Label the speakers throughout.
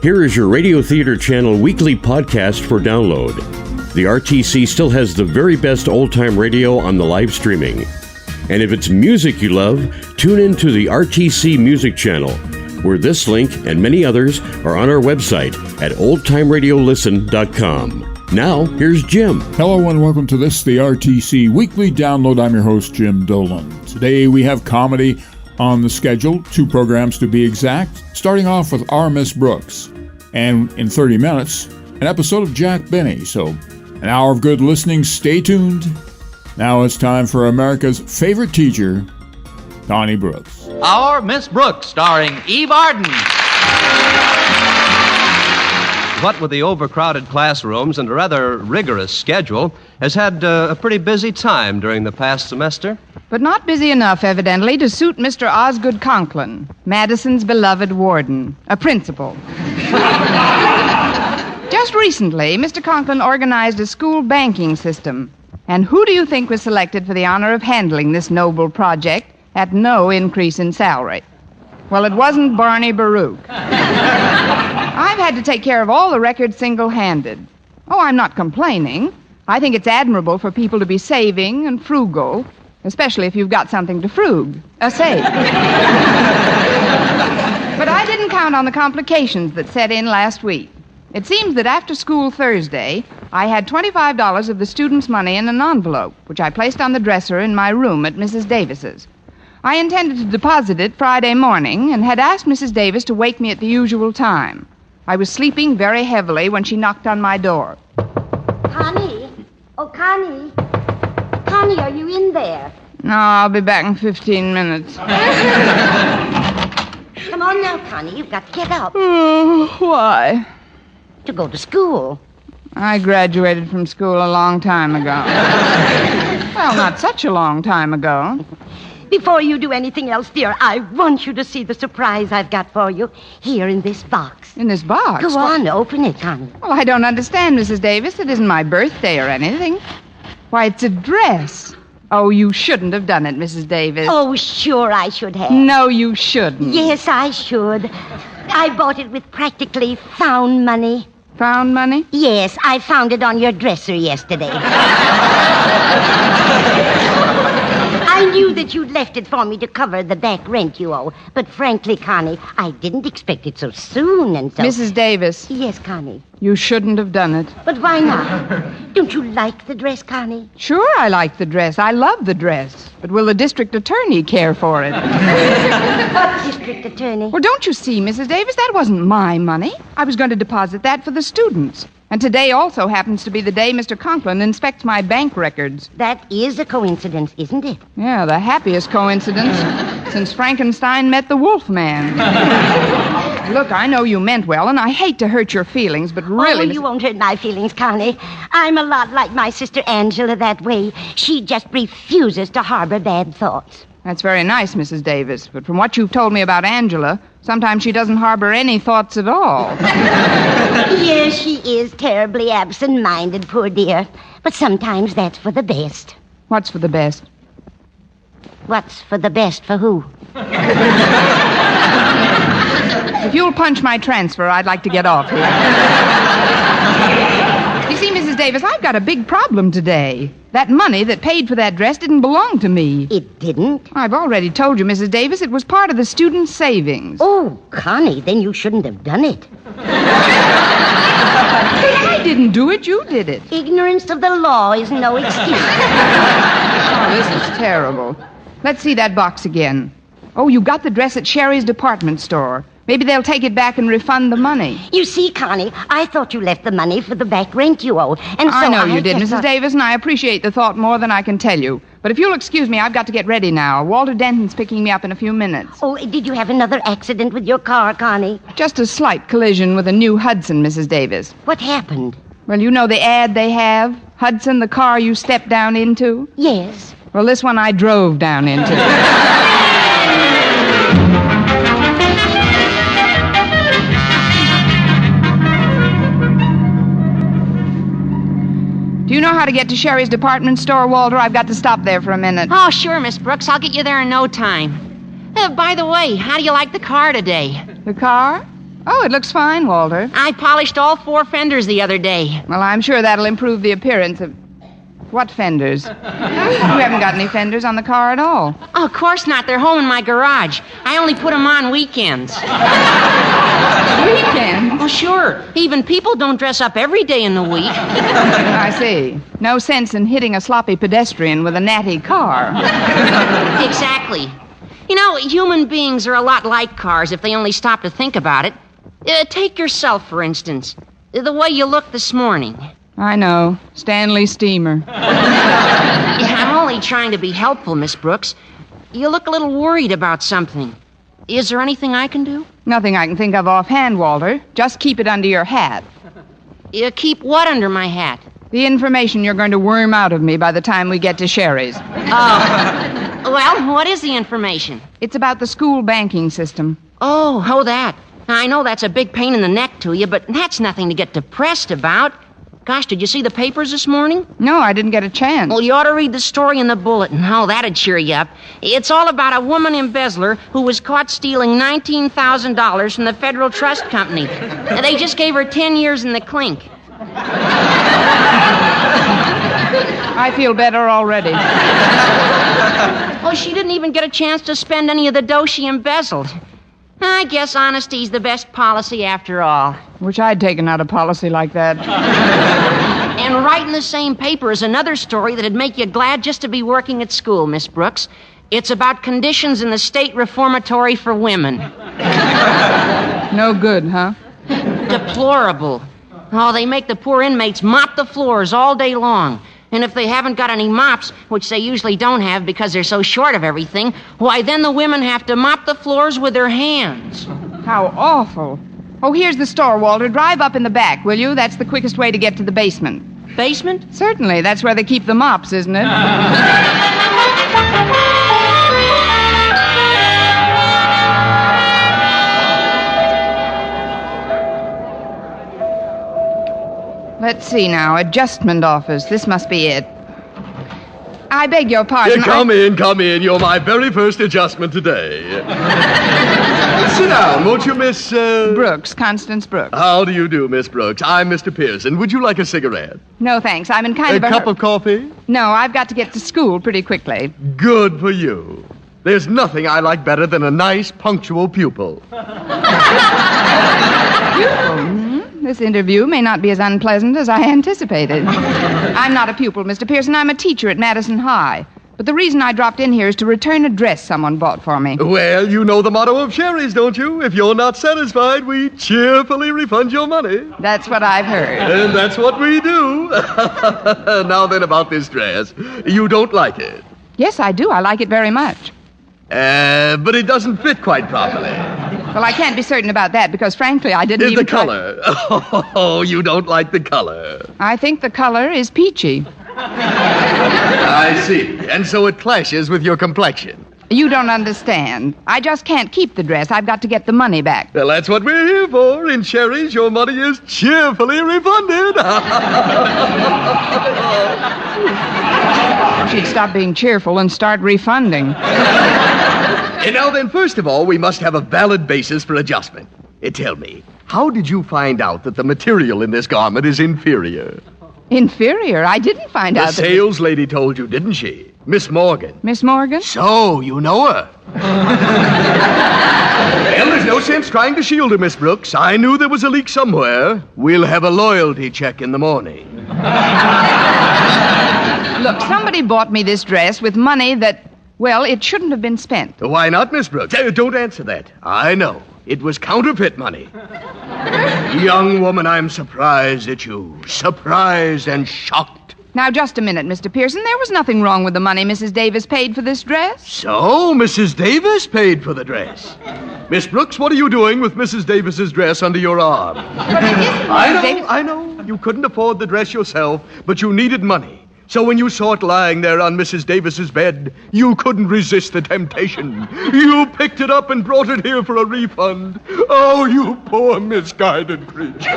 Speaker 1: Here is your Radio Theater Channel weekly podcast for download. The RTC still has the very best old-time radio on the live streaming. And if it's music you love, tune in to the RTC Music Channel, where this link and many others are on our website at oldtimeradiolisten.com. Now, here's Jim.
Speaker 2: Hello and welcome to this, the RTC Weekly Download. I'm your host, Jim Dolan. Today we have comedy on the schedule, 2 programs to be exact, starting off with Our Miss Brooks. And in 30 minutes, an episode of Jack Benny. So, an hour of good listening. Stay tuned. Now it's time for America's favorite teacher, Connie Brooks.
Speaker 3: Our Miss Brooks, starring Eve Arden. What with the overcrowded classrooms and a rather rigorous schedule, has had a pretty busy time during the past semester.
Speaker 4: But not busy enough, evidently, to suit Mr. Osgood Conklin, Madison's beloved warden, a principal. Just recently, Mr. Conklin organized a school banking system. And who do you think was selected for the honor of handling this noble project at no increase in salary? Well, it wasn't Barney Baruch. I've had to take care of all the records single-handed. Oh, I'm not complaining. I think it's admirable for people to be saving and frugal, especially if you've got something to save. But I didn't count on the complications that set in last week. It seems that after school Thursday, I had $25 of the students' money in an envelope, which I placed on the dresser in my room at Mrs. Davis's. I intended to deposit it Friday morning and had asked Mrs. Davis to wake me at the usual time. I was sleeping very heavily when she knocked on my door.
Speaker 5: Connie? Oh, Connie? Connie, are you in there?
Speaker 4: No, I'll be back in 15 minutes.
Speaker 5: Come on now, Connie. You've got to get up.
Speaker 4: Why?
Speaker 5: To go to school.
Speaker 4: I graduated from school a long time ago. Well, not such a long time ago.
Speaker 5: Before you do anything else, dear, I want you to see the surprise I've got for you here in this box.
Speaker 4: In this box?
Speaker 5: Go on, open it, Connie.
Speaker 4: Well, I don't understand, Mrs. Davis. It isn't my birthday or anything. Why, it's a dress. Oh, you shouldn't have done it, Mrs. Davis.
Speaker 5: Oh, sure I should have.
Speaker 4: No, you shouldn't.
Speaker 5: Yes, I should. I bought it with practically found money.
Speaker 4: Found money?
Speaker 5: Yes, I found it on your dresser yesterday. I knew that you'd left it for me to cover the back rent you owe. But frankly, Connie, I didn't expect it so soon and so...
Speaker 4: Mrs. Davis.
Speaker 5: Yes, Connie.
Speaker 4: You shouldn't have done it.
Speaker 5: But why not? Don't you like the dress, Connie?
Speaker 4: Sure, I like the dress. I love the dress. But will the district attorney care for it?
Speaker 5: What district attorney?
Speaker 4: Well, don't you see, Mrs. Davis, that wasn't my money. I was going to deposit that for the students. And today also happens to be the day Mr. Conklin inspects my bank records.
Speaker 5: That is a coincidence, isn't it?
Speaker 4: Yeah, the happiest coincidence since Frankenstein met the Wolfman. Look, I know you meant well, and I hate to hurt your feelings, but really...
Speaker 5: Oh, you won't hurt my feelings, Connie. I'm a lot like my sister Angela that way. She just refuses to harbor bad thoughts.
Speaker 4: That's very nice, Mrs. Davis, but from what you've told me about Angela, sometimes she doesn't harbor any thoughts at all.
Speaker 5: Yes, she is terribly absent-minded, poor dear. But sometimes that's for the best.
Speaker 4: What's for the best?
Speaker 5: What's for the best for who?
Speaker 4: If you'll punch my transfer, I'd like to get off here. You see, Mrs. Davis, I've got a big problem today. That money that paid for that dress didn't belong to me.
Speaker 5: It didn't?
Speaker 4: I've already told you, Mrs. Davis, it was part of the students' savings.
Speaker 5: Oh, Connie, then you shouldn't have done it.
Speaker 4: I didn't do it, you did it.
Speaker 5: Ignorance of the law is no excuse.
Speaker 4: Oh, this is terrible. Let's see that box again. Oh, you got the dress at Sherry's department store. Maybe they'll take it back and refund the money.
Speaker 5: You see, Connie, I thought you left the money for the back rent you owe. And so
Speaker 4: I know you did,
Speaker 5: just
Speaker 4: Mrs. Davis, and I appreciate the thought more than I can tell you. But if you'll excuse me, I've got to get ready now. Walter Denton's picking me up in a few minutes.
Speaker 5: Oh, did you have another accident with your car, Connie?
Speaker 4: Just a slight collision with a new Hudson, Mrs. Davis.
Speaker 5: What happened?
Speaker 4: Well, you know the ad they have? Hudson, the car you stepped down into?
Speaker 5: Yes.
Speaker 4: Well, this one I drove down into. Do you know how to get to Sherry's department store, Walter? I've got to stop there for a minute.
Speaker 6: Oh, sure, Miss Brooks. I'll get you there in no time. By the way, how do you like the car today?
Speaker 4: The car? Oh, it looks fine, Walter.
Speaker 6: I polished all 4 fenders the other day.
Speaker 4: Well, I'm sure that'll improve the appearance of... What fenders? You haven't got any fenders on the car at all.
Speaker 6: Oh, of course not. They're home in my garage. I only put them on weekends.
Speaker 4: Weekends?
Speaker 6: Oh, sure. Even people don't dress up every day in the week.
Speaker 4: I see. No sense in hitting a sloppy pedestrian with a natty car.
Speaker 6: Exactly. You know, human beings are a lot like cars if they only stop to think about it. Take yourself, for instance. The way you look this morning.
Speaker 4: I know. Stanley Steamer.
Speaker 6: Yeah, I'm only trying to be helpful, Miss Brooks. You look a little worried about something. Is there anything I can do?
Speaker 4: Nothing I can think of offhand, Walter. Just keep it under your hat.
Speaker 6: You keep what under my hat?
Speaker 4: The information you're going to worm out of me by the time we get to Sherry's.
Speaker 6: Oh. Well, what is the information?
Speaker 4: It's about the school banking system.
Speaker 6: Oh, that. I know that's a big pain in the neck to you, but that's nothing to get depressed about. Gosh, did you see the papers this morning?
Speaker 4: No, I didn't get a chance.
Speaker 6: Well, you ought to read the story in the bulletin. Oh, that'd cheer you up. It's all about a woman embezzler who was caught stealing $19,000 from the Federal Trust Company. They just gave her 10 years in the clink.
Speaker 4: I feel better already.
Speaker 6: Oh, she didn't even get a chance to spend any of the dough she embezzled. I guess honesty's the best policy after all.
Speaker 4: Wish I'd taken out a policy like that.
Speaker 6: And right in the same paper is another story that'd make you glad just to be working at school, Miss Brooks. It's about conditions in the state reformatory for women.
Speaker 4: No good, huh?
Speaker 6: Deplorable. Oh, they make the poor inmates mop the floors all day long. And if they haven't got any mops, which they usually don't have because they're so short of everything, why, then the women have to mop the floors with their hands.
Speaker 4: How awful. Oh, here's the store, Walter. Drive up in the back, will you? That's the quickest way to get to the basement.
Speaker 6: Basement?
Speaker 4: Certainly. That's where they keep the mops, isn't it? Let's see now. Adjustment office. This must be it. I beg your pardon.
Speaker 7: Come in. You're my very first adjustment today. Sit down, won't you, Miss...
Speaker 4: Brooks, Constance Brooks.
Speaker 7: How do you do, Miss Brooks? I'm Mr. Pearson. Would you like a cigarette?
Speaker 4: No, thanks. I'm in kind
Speaker 7: A
Speaker 4: of a...
Speaker 7: cup of coffee?
Speaker 4: No, I've got to get to school pretty quickly.
Speaker 7: Good for you. There's nothing I like better than a nice, punctual pupil.
Speaker 4: This interview may not be as unpleasant as I anticipated. I'm not a pupil, Mr. Pearson. I'm a teacher at Madison High. But the reason I dropped in here is to return a dress someone bought for me.
Speaker 7: Well, you know the motto of Sherry's, don't you? If you're not satisfied, we cheerfully refund your money.
Speaker 4: That's what I've heard.
Speaker 7: And that's what we do. Now then, about this dress. You don't like it?
Speaker 4: Yes, I do. I like it very much.
Speaker 7: But it doesn't fit quite properly.
Speaker 4: Well, I can't be certain about that because, frankly, I didn't even...
Speaker 7: The color. Oh, you don't like the color.
Speaker 4: I think the color is peachy.
Speaker 7: I see. And so it clashes with your complexion.
Speaker 4: You don't understand. I just can't keep the dress. I've got to get the money back.
Speaker 7: Well, that's what we're here for. In Sherry's, your money is cheerfully refunded.
Speaker 4: She'd stop being cheerful and start refunding.
Speaker 7: And now then, first of all, we must have a valid basis for adjustment. Tell me, how did you find out that the material in this garment is inferior?
Speaker 4: Inferior? I didn't find out
Speaker 7: The sales lady told you, didn't she? Miss Morgan.
Speaker 4: Miss Morgan?
Speaker 7: So, you know her. Well, there's no sense trying to shield her, Miss Brooks. I knew there was a leak somewhere. We'll have a loyalty check in the morning.
Speaker 4: Look, somebody bought me this dress with money that, well, it shouldn't have been spent.
Speaker 7: Why not, Miss Brooks? Don't answer that. I know. It was counterfeit money. Young woman, I'm surprised at you. Surprised and shocked.
Speaker 4: Now, just a minute, Mr. Pearson. There was nothing wrong with the money Mrs. Davis paid for this dress.
Speaker 7: So, Mrs. Davis paid for the dress. Miss Brooks, what are you doing with Mrs. Davis's dress under your arm?
Speaker 4: But it isn't Mrs. Davis.
Speaker 7: I know. You couldn't afford the dress yourself, but you needed money. So when you saw it lying there on Mrs. Davis's bed, you couldn't resist the temptation. You picked it up and brought it here for a refund. Oh, you poor misguided creature.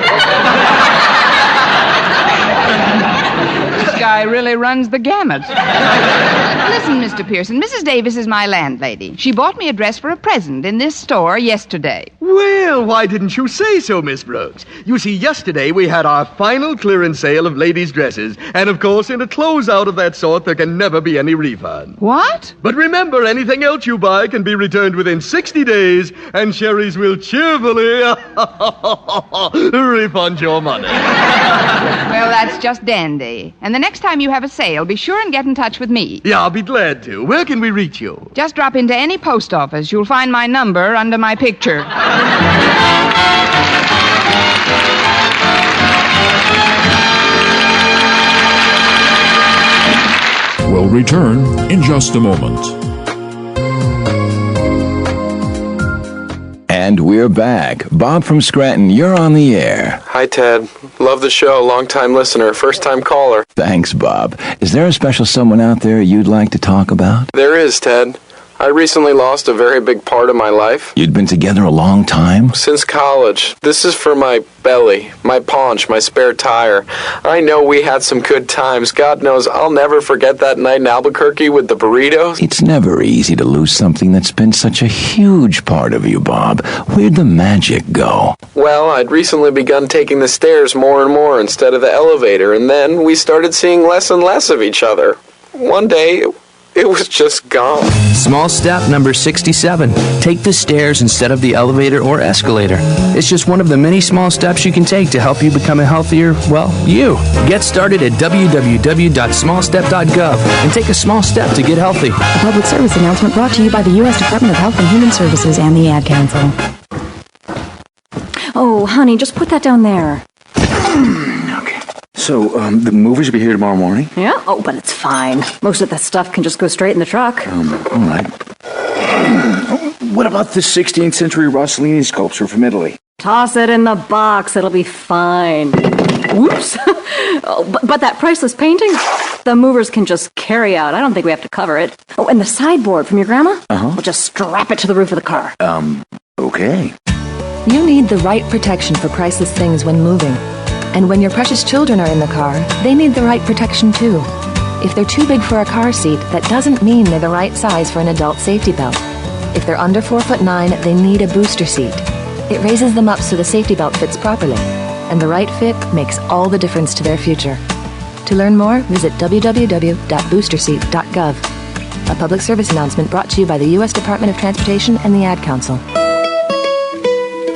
Speaker 4: This guy really runs the gamut. Listen, Mr. Pearson, Mrs. Davis is my landlady. She bought me a dress for a present in this store yesterday.
Speaker 7: Well, why didn't you say so, Miss Brooks? You see, yesterday we had our final clearance sale of ladies' dresses, and of course, in a closeout of that sort, there can never be any refund.
Speaker 4: What?
Speaker 7: But remember, anything else you buy can be returned within 60 days, and Sherry's will cheerfully refund your money.
Speaker 4: Well, that's just dandy. And the next time you have a sale, be sure and get in touch with me.
Speaker 7: Yeah, I'll be glad to. Where can we reach you?
Speaker 4: Just drop into any post office. You'll find my number under my picture.
Speaker 2: We'll return in just a moment.
Speaker 8: And we're back. Bob from Scranton, you're on the air.
Speaker 9: Hi, Ted. Love the show. Long-time listener, first-time caller.
Speaker 8: Thanks, Bob. Is there a special someone out there you'd like to talk about?
Speaker 9: There is, Ted. I recently lost a very big part of my life.
Speaker 8: You'd been together a long time?
Speaker 9: Since college. This is for my belly, my paunch, my spare tire. I know we had some good times. God knows I'll never forget that night in Albuquerque with the burritos.
Speaker 8: It's never easy to lose something that's been such a huge part of you, Bob. Where'd the magic go?
Speaker 9: Well, I'd recently begun taking the stairs more and more instead of the elevator, and then we started seeing less and less of each other. One day, it was just gone.
Speaker 10: Small step number 67. Take the stairs instead of the elevator or escalator. It's just one of the many small steps you can take to help you become a healthier, well, you. Get started at www.smallstep.gov and take a small step to get healthy.
Speaker 11: A public service announcement brought to you by the U.S. Department of Health and Human Services and the Ad Council. Oh, honey, just put that down there.
Speaker 12: So, the movers will be here tomorrow morning?
Speaker 11: Yeah? Oh, but it's fine. Most of that stuff can just go straight in the truck.
Speaker 12: All right. What about this 16th century Rossellini sculpture from Italy?
Speaker 11: Toss it in the box. It'll be fine. Whoops. But that priceless painting, the movers can just carry out. I don't think we have to cover it. Oh, and the sideboard from your grandma? We'll just strap it to the roof of the car.
Speaker 12: Okay.
Speaker 13: You need the right protection for priceless things when moving. And when your precious children are in the car, they need the right protection too. If they're too big for a car seat, that doesn't mean they're the right size for an adult safety belt. If they're under 4'9", they need a booster seat. It raises them up so the safety belt fits properly. And the right fit makes all the difference to their future. To learn more, visit www.boosterseat.gov. A public service announcement brought to you by the U.S. Department of Transportation and the Ad Council.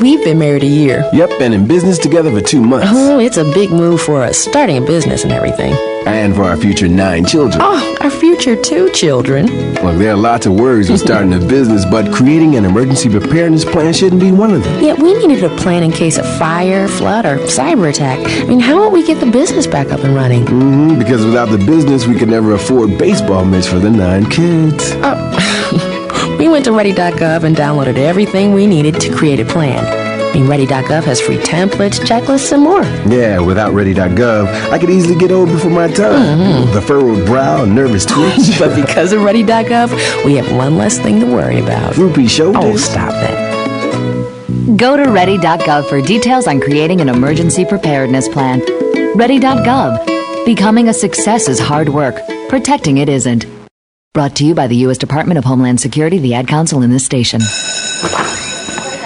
Speaker 14: We've been married a year.
Speaker 15: Yep, and in business together for 2 months.
Speaker 14: Oh, it's a big move for us, starting a business and everything.
Speaker 15: And for our future 9 children.
Speaker 14: Oh, our future 2 children.
Speaker 15: Well, there are lots of worries with starting a business, but creating an emergency preparedness plan shouldn't be one of them.
Speaker 14: Yeah, we needed a plan in case of fire, flood, or cyber attack. I mean, how will we get the business back up and running?
Speaker 15: Because without the business, we could never afford baseball mitts for the 9 kids.
Speaker 14: Oh. We went to Ready.gov and downloaded everything we needed to create a plan. I mean, Ready.gov has free templates, checklists, and more.
Speaker 15: Yeah, without Ready.gov, I could easily get old before my time. The furrowed brow, nervous twitch.
Speaker 14: But because of Ready.gov, we have one less thing to worry about.
Speaker 15: Droopy shoulders.
Speaker 14: Oh, stop it.
Speaker 16: Go to Ready.gov for details on creating an emergency preparedness plan. Ready.gov. Becoming a success is hard work. Protecting it isn't. Brought to you by the U.S. Department of Homeland Security, the Ad Council, and this station.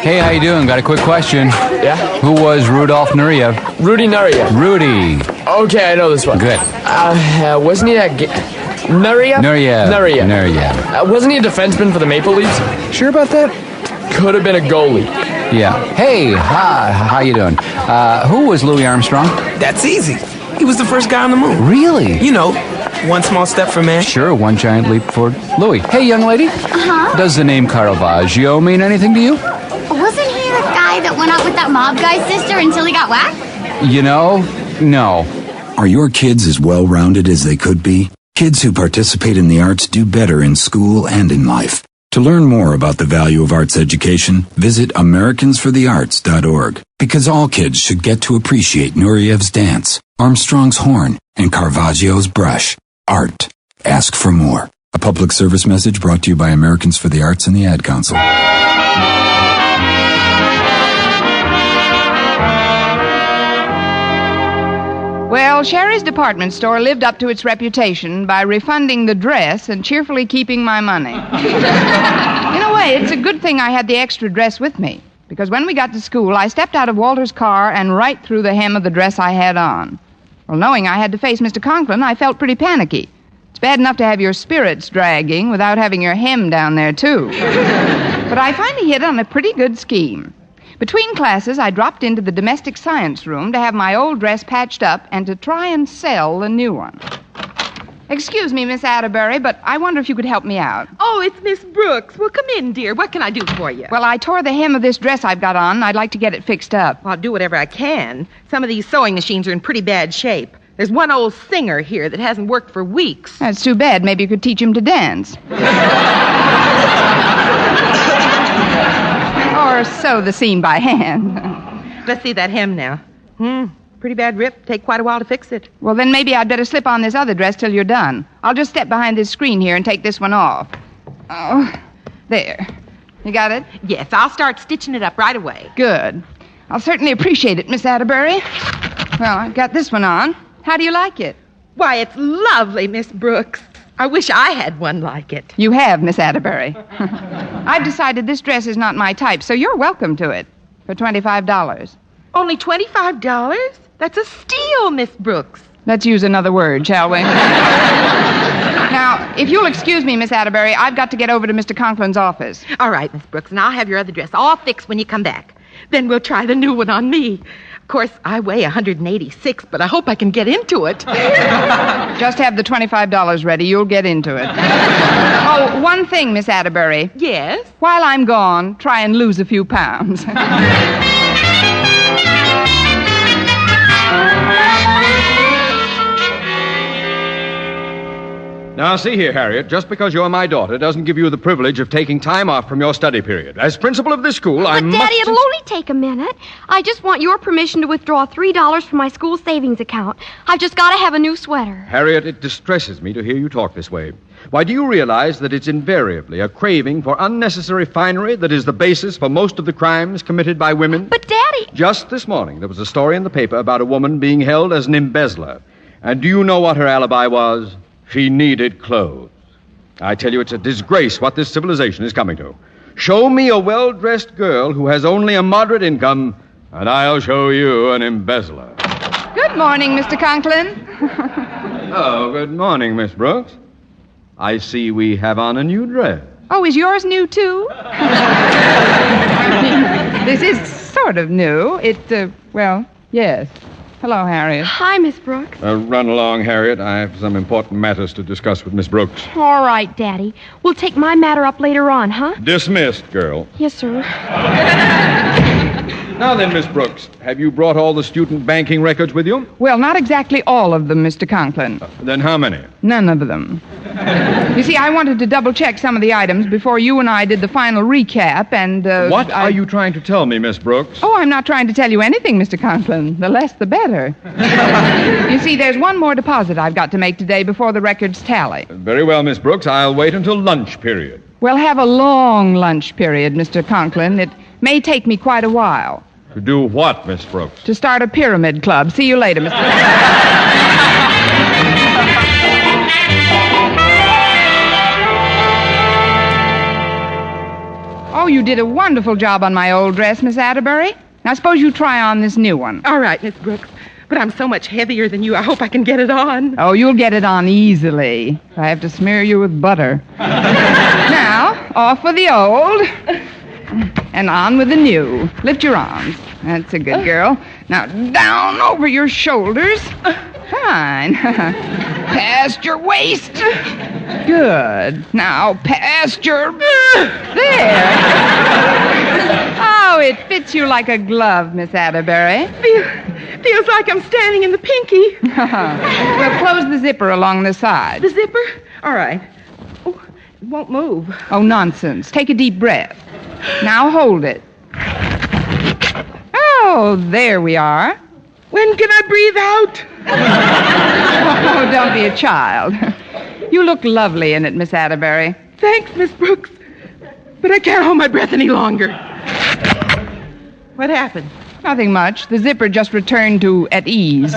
Speaker 17: Hey, how you doing? Got a quick question.
Speaker 18: Yeah?
Speaker 17: Who was Rudolf Nureyev?
Speaker 18: Rudy Nureyev.
Speaker 17: Rudy.
Speaker 18: Okay, I know this one.
Speaker 17: Good.
Speaker 18: Wasn't he a... Nureyev?
Speaker 17: Nureyev.
Speaker 18: Wasn't he a defenseman for the Maple Leafs?
Speaker 17: Sure about that?
Speaker 18: Could have been a goalie.
Speaker 17: Yeah. Hey, hi. How you doing? Who was Louis Armstrong?
Speaker 19: That's easy. He was the first guy on the moon.
Speaker 17: Really?
Speaker 19: You know, one small step for man.
Speaker 17: Sure, one giant leap for Louis. Hey, young lady.
Speaker 20: Uh-huh.
Speaker 17: Does the name Caravaggio mean anything to you?
Speaker 20: Wasn't he the guy that went out with that mob guy's sister until he got whacked?
Speaker 17: You know, no.
Speaker 21: Are your kids as well-rounded as they could be? Kids who participate in the arts do better in school and in life. To learn more about the value of arts education, visit AmericansForTheArts.org. Because all kids should get to appreciate Nureyev's dance, Armstrong's horn, and Caravaggio's brush. Art. Ask for more. A public service message brought to you by Americans for the Arts and the Ad Council.
Speaker 4: Well, Well, Sherry's department store lived up to its reputation by refunding the dress and cheerfully keeping my money. In a way, it's a good thing I had the extra dress with me, because when we got to school, I stepped out of Walter's car and right through the hem of the dress I had on. Well, knowing I had to face Mr. Conklin, I felt pretty panicky. It's bad enough to have your spirits dragging without having your hem down there, too. But I finally hit on a pretty good scheme. Between classes, I dropped into the domestic science room to have my old dress patched up and to try and sell the new one. Excuse me, Miss Atterbury, but I wonder if you could help me out.
Speaker 1: Oh, it's Miss Brooks. Well, come in, dear. What can I do for you?
Speaker 4: Well, I tore the hem of this dress I've got on, and I'd like to get it fixed up.
Speaker 1: Well, I'll do whatever I can. Some of these sewing machines are in pretty bad shape. There's one old singer here that hasn't worked for weeks.
Speaker 4: That's too bad. Maybe you could teach him to dance. Or sew the seam by hand.
Speaker 1: Let's see that hem now. Pretty bad rip. Take quite a while to fix it.
Speaker 4: Well, then maybe I'd better slip on this other dress till you're done. I'll just step behind this screen here and take this one off. Oh, there. You got it?
Speaker 1: Yes, I'll start stitching it up right away.
Speaker 4: Good. I'll certainly appreciate it, Miss Atterbury. Well, I've got this one on. How do you like it?
Speaker 1: Why, it's lovely, Miss Brooks. I wish I had one like it.
Speaker 4: You have, Miss Atterbury. I've decided this dress is not my type, so you're welcome to it for $25.
Speaker 1: Only $25? That's a steal, Miss Brooks.
Speaker 4: Let's use another word, shall we? Now, if you'll excuse me, Miss Atterbury, I've got to get over to Mr. Conklin's office.
Speaker 1: All right, Miss Brooks, and I'll have your other dress all fixed when you come back. Then we'll try the new one on me. Of course, I weigh 186, but I hope I can get into it.
Speaker 4: Just have the $25 ready. You'll get into it. Oh, one thing, Miss Atterbury.
Speaker 1: Yes?
Speaker 4: While I'm gone, try and lose a few pounds.
Speaker 22: Now, see here, Harriet. Just because you're my daughter doesn't give you the privilege of taking time off from your study period. As principal of this school, I must...
Speaker 20: Daddy, it'll only take a minute. I just want your permission to withdraw $3 from my school savings account. I've just got to have a new sweater.
Speaker 22: Harriet, it distresses me to hear you talk this way. Why, do you realize that it's invariably a craving for unnecessary finery that is the basis for most of the crimes committed by women?
Speaker 20: But, Daddy...
Speaker 22: Just this morning, there was a story in the paper about a woman being held as an embezzler. And do you know what her alibi was? She needed clothes. I tell you, it's a disgrace what this civilization is coming to. Show me a well-dressed girl who has only a moderate income, and I'll show you an embezzler.
Speaker 4: Good morning, Mr. Conklin.
Speaker 22: Oh, good morning, Miss Brooks. I see we have on a new dress.
Speaker 4: Oh, is yours new, too? This is sort of new. Well, yes. Hello, Harriet.
Speaker 20: Hi, Miss Brooks.
Speaker 22: Run along, Harriet. I have some important matters to discuss with Miss Brooks.
Speaker 20: All right, Daddy. We'll take my matter up later on, huh?
Speaker 22: Dismissed, girl.
Speaker 20: Yes, sir.
Speaker 22: Now then, Miss Brooks, have you brought all the student banking records with you?
Speaker 4: Well, not exactly all of them, Mr. Conklin.
Speaker 22: Then how many?
Speaker 4: None of them. You see, I wanted to double-check some of the items before you and I did the final recap, and...
Speaker 22: What are you trying to tell me, Miss Brooks?
Speaker 4: Oh, I'm not trying to tell you anything, Mr. Conklin. The less, the better. You see, there's one more deposit I've got to make today before the records tally.
Speaker 22: Very well, Miss Brooks. I'll wait until lunch period.
Speaker 4: We'll have a long lunch period, Mr. Conklin. It may take me quite a while.
Speaker 22: To do what, Miss Brooks?
Speaker 4: To start a pyramid club. See you later, Mr. Oh, you did a wonderful job on my old dress, Miss Atterbury. Now, suppose you try on this new one.
Speaker 1: All right, Miss Brooks. But I'm so much heavier than you, I hope I can get it on.
Speaker 4: Oh, you'll get it on easily. I have to smear you with butter. Now, off with the old, and on with the new. Lift your arms. That's a good girl. Now, down over your shoulders. Fine. Past your waist. Good. Now, past your... There. Oh, it fits you like a glove, Miss Atterbury.
Speaker 1: Feels like I'm standing in the pinky.
Speaker 4: Well, close the zipper along the side.
Speaker 1: The zipper? All right. Oh, it won't move.
Speaker 4: Oh, nonsense. Take a deep breath. Now hold it. Oh, there we are.
Speaker 1: When can I breathe out?
Speaker 4: Oh, don't be a child. You look lovely in it, Miss Atterbury.
Speaker 1: Thanks, Miss Brooks. But I can't hold my breath any longer. What happened?
Speaker 4: Nothing much. The zipper just returned to at ease.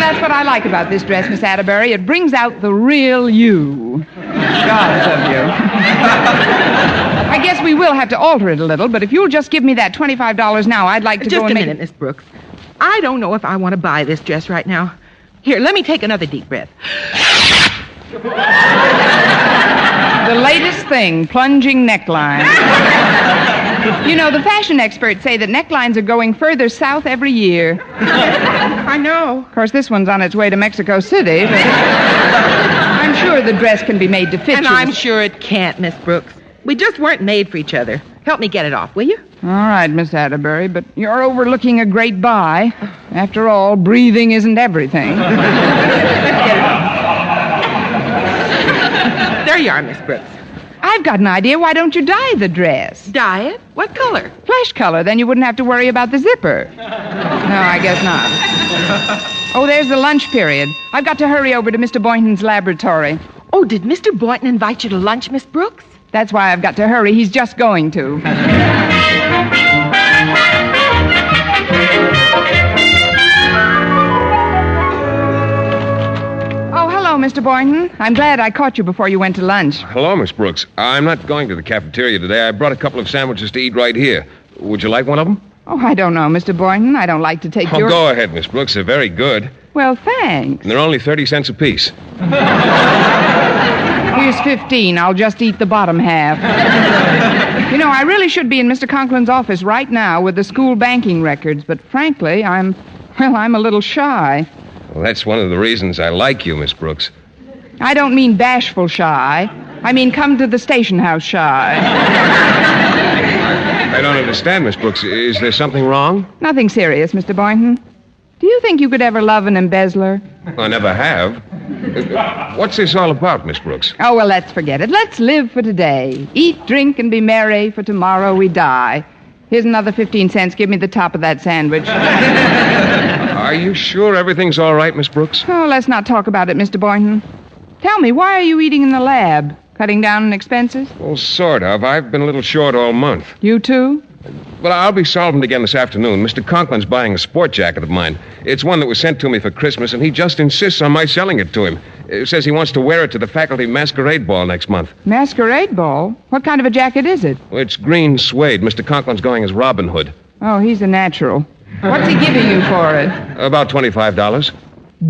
Speaker 4: That's what I like about this dress, Miss Atterbury. It brings out the real you. Gods of you. I guess we will have to alter it a little, but if you'll just give me that $25 now, I'd like to go and
Speaker 1: Just a minute, Miss Brooks. I don't know if I want to buy this dress right now. Here, let me take another deep breath.
Speaker 4: The latest thing, plunging neckline. The fashion experts say that necklines are going further south every year.
Speaker 1: I know.
Speaker 4: Of course, this one's on its way to Mexico City, but I'm sure the dress can be made to fit
Speaker 1: And
Speaker 4: you.
Speaker 1: I'm sure it can't, Miss Brooks. We just weren't made for each other. Help me get it off, will you?
Speaker 4: All right, Miss Atterbury, but you're overlooking a great buy. After all, breathing isn't everything.
Speaker 1: There you are, Miss Brooks.
Speaker 4: I've got an idea. Why don't you dye the dress?
Speaker 1: Dye it? What color?
Speaker 4: Flesh color. Then you wouldn't have to worry about the zipper. No, I guess not. Oh, there's the lunch period. I've got to hurry over to Mr. Boynton's laboratory.
Speaker 1: Oh, did Mr. Boynton invite you to lunch, Miss Brooks?
Speaker 4: That's why I've got to hurry. He's just going to. Hello, Mr. Boynton. I'm glad I caught you before you went to lunch.
Speaker 3: Hello, Miss Brooks. I'm not going to the cafeteria today. I brought a couple of sandwiches to eat right here. Would you like one of them?
Speaker 4: Oh, I don't know, Mr. Boynton. I don't like to take your...
Speaker 3: Go ahead, Miss Brooks. They're very good.
Speaker 4: Well, thanks.
Speaker 3: And they're only 30 cents apiece.
Speaker 4: Here's 15. I'll just eat the bottom half. I really should be in Mr. Conklin's office right now with the school banking records, but frankly, I'm a little shy.
Speaker 3: Well, that's one of the reasons I like you, Miss Brooks.
Speaker 4: I don't mean bashful shy. I mean come to the station house shy.
Speaker 3: I don't understand, Miss Brooks. Is there something wrong?
Speaker 4: Nothing serious, Mr. Boynton. Do you think you could ever love an embezzler?
Speaker 3: I never have. What's this all about, Miss Brooks?
Speaker 4: Oh, well, let's forget it. Let's live for today. Eat, drink, and be merry, for tomorrow we die. Here's another 15 cents. Give me the top of that sandwich.
Speaker 3: Are you sure everything's all right, Miss Brooks?
Speaker 4: Oh, let's not talk about it, Mr. Boynton. Tell me, why are you eating in the lab? Cutting down on expenses?
Speaker 3: Well, sort of. I've been a little short all month.
Speaker 4: You too?
Speaker 3: Well, I'll be solvent again this afternoon. Mr. Conklin's buying a sport jacket of mine. It's one that was sent to me for Christmas, and he just insists on my selling it to him. He says he wants to wear it to the faculty masquerade ball next month.
Speaker 4: Masquerade ball? What kind of a jacket is it?
Speaker 3: Well, it's green suede. Mr. Conklin's going as Robin Hood.
Speaker 4: Oh, he's a natural. What's he giving you for it?
Speaker 3: About $25.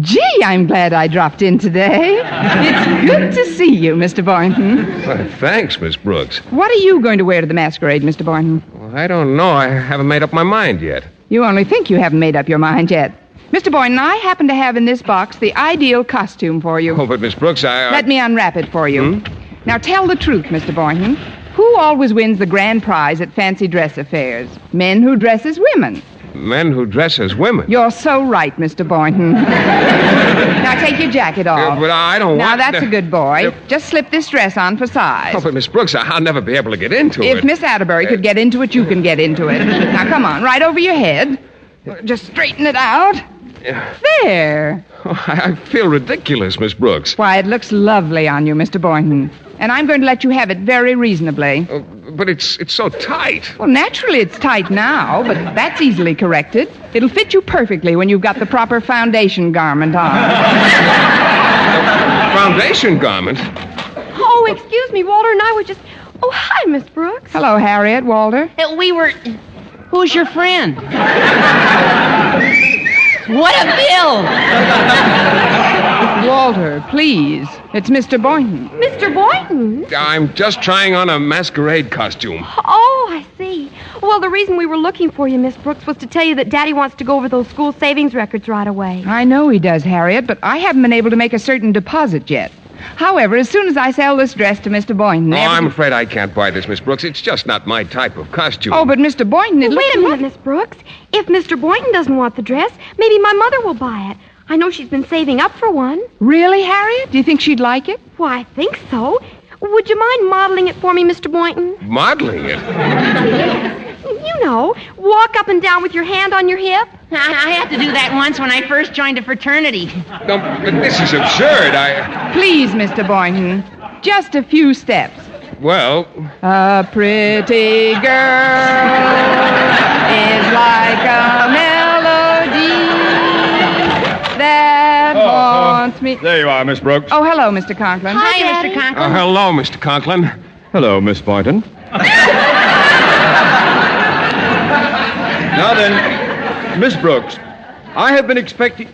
Speaker 4: Gee, I'm glad I dropped in today. It's good to see you, Mr. Boynton.
Speaker 3: Well, thanks, Miss Brooks.
Speaker 4: What are you going to wear to the masquerade, Mr. Boynton?
Speaker 3: Well, I don't know. I haven't made up my mind yet.
Speaker 4: You only think you haven't made up your mind yet. Mr. Boynton, I happen to have in this box the ideal costume for you.
Speaker 3: Oh, but Miss Brooks,
Speaker 4: Let me unwrap it for you. Now, tell the truth, Mr. Boynton. Who always wins the grand prize at fancy dress affairs? Men who dress as women.
Speaker 3: Men who dress as women.
Speaker 4: You're so right, Mr. Boynton. Now take your jacket off.
Speaker 3: But I don't
Speaker 4: now
Speaker 3: want...
Speaker 4: Now, that's a good boy. Just slip this dress on for size.
Speaker 3: Oh, but Miss Brooks, I'll never be able to get into it.
Speaker 4: If Miss Atterbury could get into it, you can get into it. Now, come on, right over your head. Just straighten it out. There.
Speaker 3: Oh, I feel ridiculous, Miss Brooks.
Speaker 4: Why, it looks lovely on you, Mr. Boynton. And I'm going to let you have it very reasonably.
Speaker 3: But it's so tight.
Speaker 4: Well, naturally it's tight now, but that's easily corrected. It'll fit you perfectly when you've got the proper foundation garment on.
Speaker 3: Foundation garment?
Speaker 20: Oh, excuse me, Walter and I were just... Oh, hi, Miss Brooks.
Speaker 4: Hello, Harriet, Walter.
Speaker 6: We were... Who's your friend? What a bill!
Speaker 4: Walter, please. It's Mr. Boynton.
Speaker 20: Mr. Boynton?
Speaker 3: I'm just trying on a masquerade costume.
Speaker 20: Oh, I see. Well, the reason we were looking for you, Miss Brooks, was to tell you that Daddy wants to go over those school savings records right away.
Speaker 4: I know he does, Harriet, but I haven't been able to make a certain deposit yet. However, as soon as I sell this dress to Mr. Boynton...
Speaker 3: I'm afraid I can't buy this, Miss Brooks. It's just not my type of costume.
Speaker 4: Oh, but Mr. Boynton...
Speaker 20: Wait a minute, Miss Brooks. If Mr. Boynton doesn't want the dress, maybe my mother will buy it. I know she's been saving up for one.
Speaker 4: Really, Harriet? Do you think she'd like it?
Speaker 20: Why, I think so. Would you mind modeling it for me, Mr. Boynton?
Speaker 3: Modeling it?
Speaker 20: You know, walk up and down with your hand on your hip.
Speaker 6: I had to do that once when I first joined a fraternity.
Speaker 3: No, but this is absurd.
Speaker 4: Please, Mr. Boynton, just a few steps.
Speaker 3: Well...
Speaker 4: A pretty girl like a melody that haunts me.
Speaker 22: There you are, Miss Brooks.
Speaker 4: Oh, hello, Mr. Conklin.
Speaker 20: Hi, Daddy.
Speaker 6: Mr. Conklin.
Speaker 3: Hello, Mr. Conklin.
Speaker 22: Hello, Miss Boynton. Now then, Miss Brooks, I have been expecting...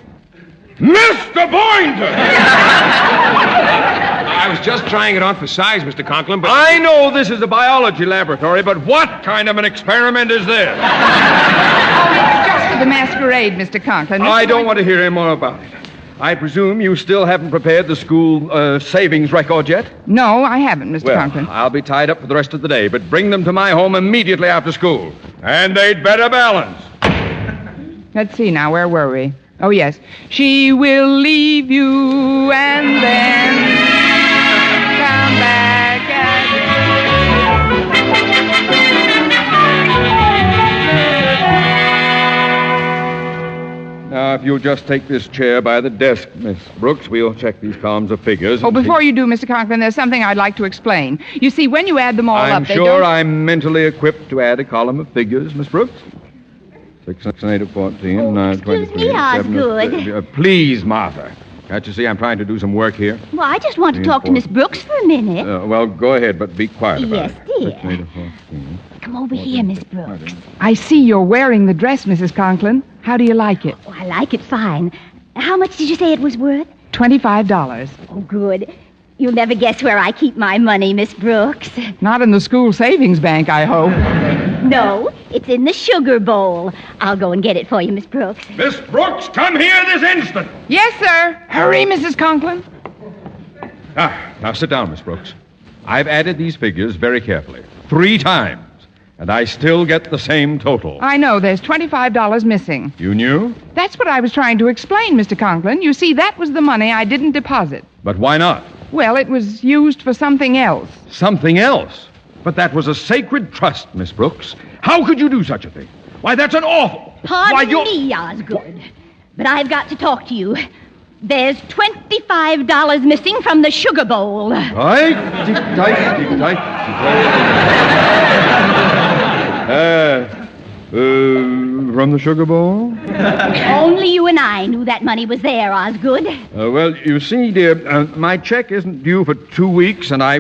Speaker 22: Mr. Boynton!
Speaker 3: I was just trying it on for size, Mr. Conklin, but...
Speaker 22: I know this is a biology laboratory, but what kind of an experiment is this?
Speaker 4: Just for the masquerade, Mr. Conklin.
Speaker 22: I don't want to hear any more about it. I presume you still haven't prepared the school savings record yet?
Speaker 4: No, I haven't, Mr. Conklin.
Speaker 22: I'll be tied up for the rest of the day, but bring them to my home immediately after school. And they'd better balance.
Speaker 4: Let's see now, where were we? Oh, yes. She will leave you and then come back again.
Speaker 22: Now, if you'll just take this chair by the desk, Miss Brooks, we'll check these columns of figures.
Speaker 4: Oh, before you do, Mr. Conklin, there's something I'd like to explain. You see, when you add them all
Speaker 22: I'm
Speaker 4: up, they
Speaker 22: sure
Speaker 4: don't...
Speaker 22: I'm mentally equipped to add a column of figures, Miss Brooks. 6, 8, 14, 9, 23,
Speaker 5: me, Osgood.
Speaker 22: Please, Martha. Can't you see I'm trying to do some work here?
Speaker 5: Well, I just want to talk to Miss Brooks for a minute.
Speaker 22: Well, go ahead, but be quiet about
Speaker 5: Yes,
Speaker 22: it.
Speaker 5: dear.
Speaker 22: 6, 8, 14.
Speaker 5: Come over here, Miss Brooks.
Speaker 4: I see you're wearing the dress, Mrs. Conklin. How do you like it?
Speaker 5: Oh, I like it fine. How much did you say it was worth?
Speaker 4: $25.
Speaker 5: Oh, good. You'll never guess where I keep my money, Miss Brooks.
Speaker 4: Not in the school savings bank, I hope.
Speaker 5: No, it's in the sugar bowl. I'll go and get it for you, Miss Brooks.
Speaker 22: Miss Brooks, come here this instant.
Speaker 4: Yes, sir. Hurry, Mrs. Conklin.
Speaker 22: Now sit down, Miss Brooks. I've added these figures very carefully. 3 times. And I still get the same total.
Speaker 4: I know, there's $25 missing.
Speaker 22: You knew?
Speaker 4: That's what I was trying to explain, Mr. Conklin. You see, that was the money I didn't deposit.
Speaker 22: But why not?
Speaker 4: Well, it was used for something else.
Speaker 22: Something else? But that was a sacred trust, Miss Brooks. How could you do such a thing? Why, that's an awful...
Speaker 5: Pardon me, Osgood. But I've got to talk to you. There's $25 missing from the sugar bowl.
Speaker 22: From the sugar bowl?
Speaker 5: Only you and I knew that money was there, Osgood.
Speaker 22: Well, you see, dear, my check isn't due for 2 weeks, and I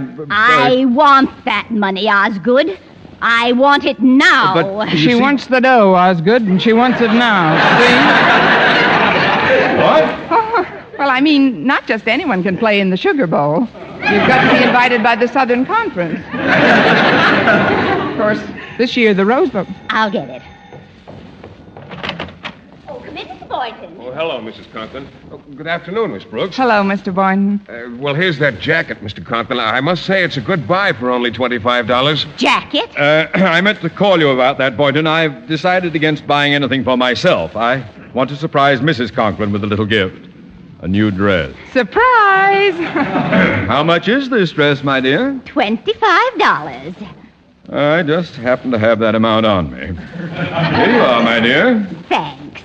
Speaker 5: want that money, Osgood. I want it now.
Speaker 22: But
Speaker 4: she wants the dough, Osgood, and she wants it now. See?
Speaker 22: What?
Speaker 4: Well, I mean, not just anyone can play in the sugar bowl. You've got to be invited by the Southern Conference. Of course, this year, the Rose Bowl.
Speaker 5: I'll get it. Oh, come in, Mr. Boynton.
Speaker 3: Oh, hello, Mrs. Conklin. Oh, good afternoon, Miss Brooks.
Speaker 4: Hello, Mr. Boynton.
Speaker 3: Well, here's that jacket, Mr. Conklin. I must say it's a good buy for only $25.
Speaker 5: Jacket?
Speaker 22: I meant to call you about that, Boynton. I've decided against buying anything for myself. I want to surprise Mrs. Conklin with a little gift. A new dress.
Speaker 4: Surprise!
Speaker 22: How much is this dress, my dear?
Speaker 5: $25.
Speaker 22: I just happen to have that amount on me. Here you are, my dear.
Speaker 5: Thanks.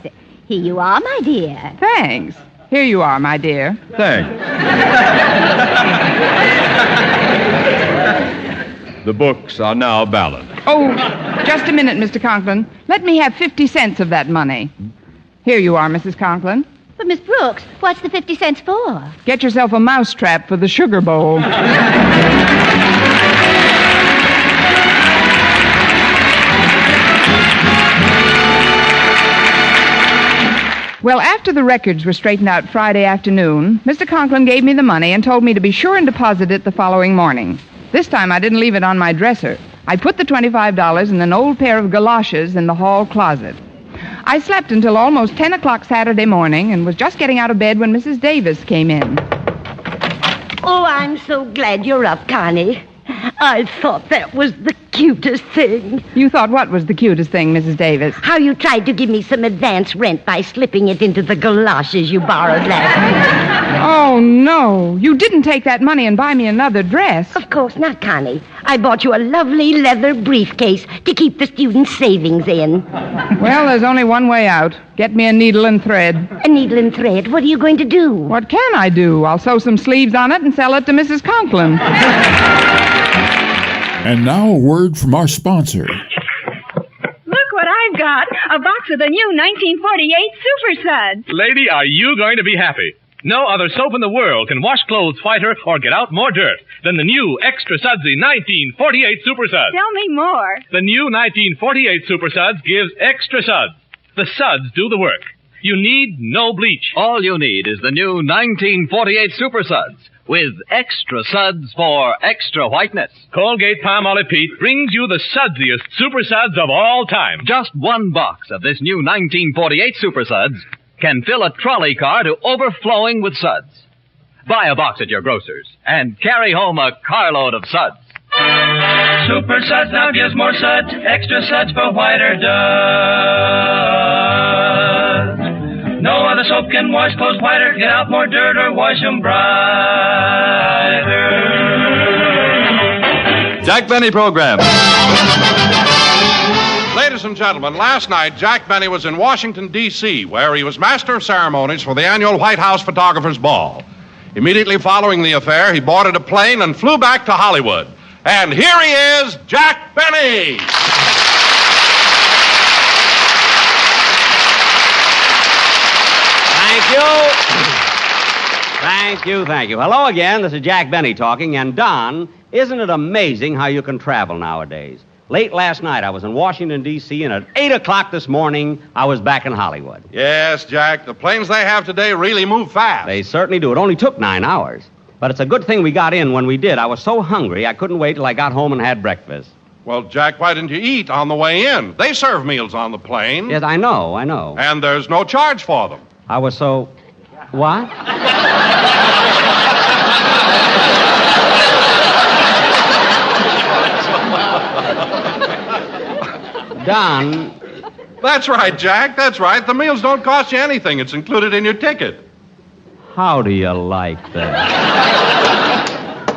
Speaker 5: Here you are, my dear.
Speaker 4: Thanks. Here you are, my dear.
Speaker 22: Thanks. The books are now balanced.
Speaker 4: Oh, just a minute, Mr. Conklin. Let me have 50 cents of that money. Here you are, Mrs. Conklin.
Speaker 5: But, Miss Brooks, what's the 50 cents for?
Speaker 4: Get yourself a mousetrap for the sugar bowl. Well, after the records were straightened out Friday afternoon, Mr. Conklin gave me the money and told me to be sure and deposit it the following morning. This time I didn't leave it on my dresser. I put the $25 in an old pair of galoshes in the hall closet. I slept until almost 10 o'clock Saturday morning and was just getting out of bed when Mrs. Davis came in.
Speaker 7: Oh, I'm so glad you're up, Connie. I thought that was the cutest thing.
Speaker 4: You thought what was the cutest thing, Mrs. Davis?
Speaker 7: How you tried to give me some advance rent by slipping it into the galoshes you borrowed last week.
Speaker 4: Oh, no. You didn't take that money and buy me another dress.
Speaker 7: Of course not, Connie. I bought you a lovely leather briefcase to keep the students' savings in.
Speaker 4: Well, there's only one way out. Get me a needle and thread.
Speaker 7: A needle and thread? What are you going to do?
Speaker 4: What can I do? I'll sew some sleeves on it and sell it to Mrs. Conklin.
Speaker 2: And now a word from our sponsor.
Speaker 23: Look what I've
Speaker 8: got a box of the new 1948 Super Suds.
Speaker 9: Lady, are you going to be happy? No other soap in the world can wash clothes whiter or get out more dirt than the new Extra Sudsy 1948 Super Suds.
Speaker 8: Tell me more.
Speaker 9: The new 1948 Super Suds gives extra suds. The suds do the work. You need no bleach.
Speaker 23: All you need is the new 1948 Super Suds with extra suds for extra whiteness.
Speaker 9: Colgate Palmolive Pete brings you the sudsiest Super Suds of all time.
Speaker 23: Just one box of this new 1948 Super Suds can fill a trolley car to overflowing with suds. Buy a box at your grocer's and carry home a carload of suds.
Speaker 24: Super Suds now gives more suds, extra suds for whiter duds. No other soap can wash clothes whiter, get out more dirt, or wash them brighter.
Speaker 25: Jack Benny program. Ladies and gentlemen, last night Jack Benny was in Washington, D.C., where he was master of ceremonies for the annual White House Photographers' Ball. Immediately following the affair, he boarded a plane and flew back to Hollywood. And here he is, Jack Benny!
Speaker 26: Thank you. Hello again. This is Jack Benny talking. And Don, isn't it amazing how you can travel nowadays? Late last night, I was in Washington, D.C., and at 8 o'clock this morning, I was back in Hollywood.
Speaker 25: Yes, Jack, the planes they have today really move fast.
Speaker 26: They certainly do. It only took 9 hours. But it's a good thing we got in when we did. I was so hungry, I couldn't wait till I got home and had breakfast.
Speaker 25: Well, Jack, why didn't you eat on the way in? They serve meals on the plane.
Speaker 26: Yes, I know.
Speaker 25: And there's no charge for them.
Speaker 26: I was so... What? Don.
Speaker 25: That's right, Jack. That's right. The meals don't cost you anything. It's included in your ticket.
Speaker 26: How do you like that?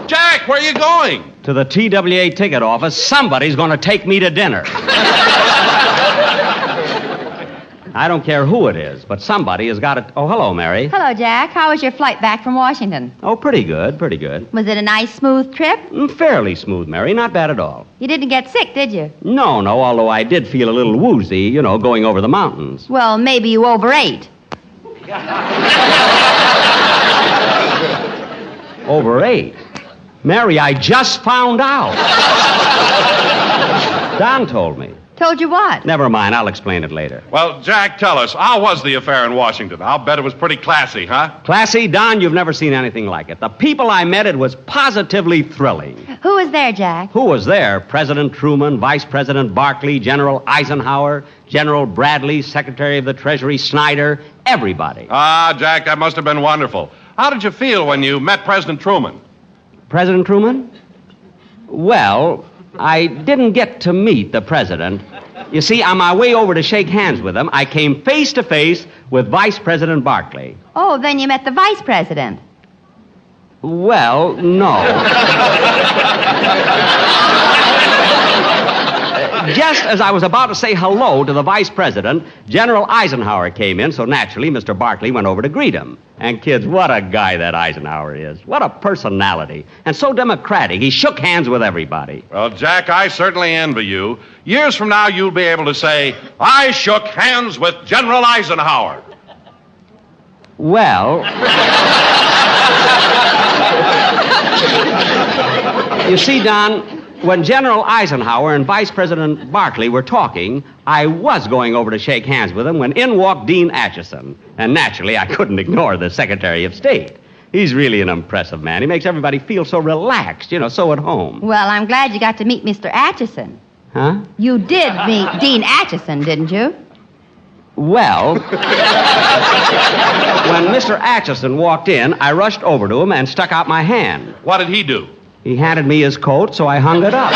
Speaker 25: Jack, where are you going?
Speaker 26: To the TWA ticket office. Somebody's going to take me to dinner. I don't care who it is, but somebody has got to... Oh, hello, Mary.
Speaker 27: Hello, Jack. How was your flight back from Washington?
Speaker 26: Oh, pretty good.
Speaker 27: Was it a nice, smooth trip?
Speaker 26: Fairly smooth, Mary. Not bad at all.
Speaker 27: You didn't get sick, did you?
Speaker 26: No, although I did feel a little woozy, going over the mountains.
Speaker 27: Well, maybe you overate.
Speaker 26: Overate? Mary, I just found out. Don told me.
Speaker 27: Told you what?
Speaker 26: Never mind, I'll explain it later.
Speaker 25: Well, Jack, tell us, how was the affair in Washington? I'll bet it was pretty classy, huh?
Speaker 26: Classy? Don, you've never seen anything like it. The people I met, it was positively thrilling.
Speaker 27: Who was there, Jack?
Speaker 26: Who was there? President Truman, Vice President Barkley, General Eisenhower, General Bradley, Secretary of the Treasury Snyder, everybody.
Speaker 25: Ah, Jack, that must have been wonderful. How did you feel when you met President Truman?
Speaker 26: President Truman? Well, I didn't get to meet the president. You see, on my way over to shake hands with him, I came face to face with Vice President Barkley.
Speaker 27: Oh, then you met the vice president.
Speaker 26: Well, no. Just as I was about to say hello to the vice president, General Eisenhower came in, so naturally Mr. Barkley went over to greet him. And kids, what a guy that Eisenhower is. What a personality. And so democratic. He shook hands with everybody.
Speaker 25: Well, Jack, I certainly envy you. Years from now, you'll be able to say, I shook hands with General Eisenhower.
Speaker 26: Well... You see, Don, when General Eisenhower and Vice President Barkley were talking, I was going over to shake hands with them when in walked Dean Acheson. And naturally, I couldn't ignore the Secretary of State. He's really an impressive man. He makes everybody feel so relaxed, so at home.
Speaker 27: Well, I'm glad you got to meet Mr. Acheson.
Speaker 26: Huh?
Speaker 27: You did meet Dean Acheson, didn't you?
Speaker 26: Well, when Mr. Acheson walked in, I rushed over to him and stuck out my hand.
Speaker 25: What did he do?
Speaker 26: He handed me his coat, so I hung it up.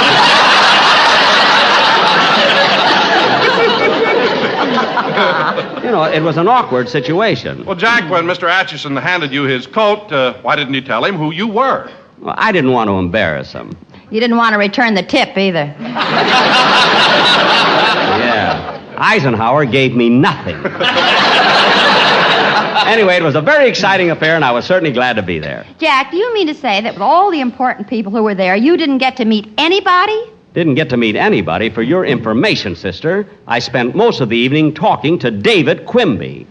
Speaker 26: It was an awkward situation.
Speaker 25: Well, Jack, when Mr. Acheson handed you his coat, why didn't you tell him who you were?
Speaker 26: Well, I didn't want to embarrass him.
Speaker 27: You didn't want to return the tip either.
Speaker 26: Yeah. Eisenhower gave me nothing. Anyway, it was a very exciting affair, and I was certainly glad to be there.
Speaker 27: Jack, do you mean to say that with all the important people who were there, you didn't get to meet anybody?
Speaker 26: Didn't get to meet anybody. For your information, sister, I spent most of the evening talking to David Quimby.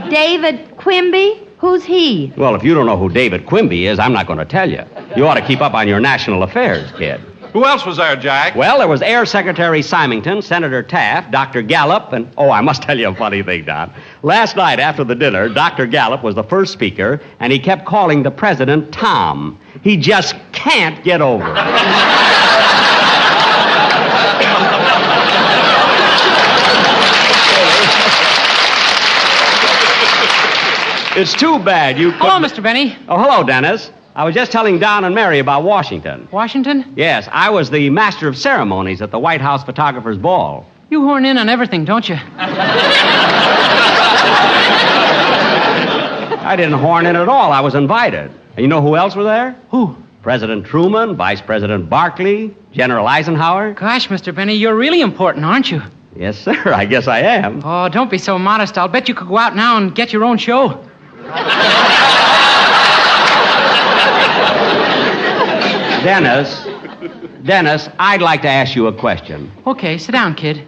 Speaker 27: David Quimby? Who's he?
Speaker 26: Well, if you don't know who David Quimby is, I'm not going to tell you. You ought to keep up on your national affairs, kid.
Speaker 25: Who else was there, Jack?
Speaker 26: Well, there was Air Secretary Symington, Senator Taft, Dr. Gallup, and... Oh, I must tell you a funny thing, Don. Last night after the dinner, Dr. Gallup was the first speaker, and he kept calling the president Tom. He just can't get over it. It's too bad you couldn't...
Speaker 10: Hello, Mr. Benny.
Speaker 26: Oh, hello, Dennis. I was just telling Don and Mary about Washington.
Speaker 10: Washington?
Speaker 26: Yes, I was the master of ceremonies at the White House Photographer's Ball.
Speaker 10: You horn in on everything, don't you?
Speaker 26: I didn't horn in at all. I was invited. And you know who else were there?
Speaker 10: Who?
Speaker 26: President Truman, Vice President Barkley, General Eisenhower.
Speaker 10: Gosh, Mr. Benny, you're really important, aren't you?
Speaker 26: Yes, sir. I guess I am.
Speaker 10: Oh, don't be so modest. I'll bet you could go out now and get your own show.
Speaker 26: Dennis, I'd like to ask you a question.
Speaker 10: Okay, sit down, kid.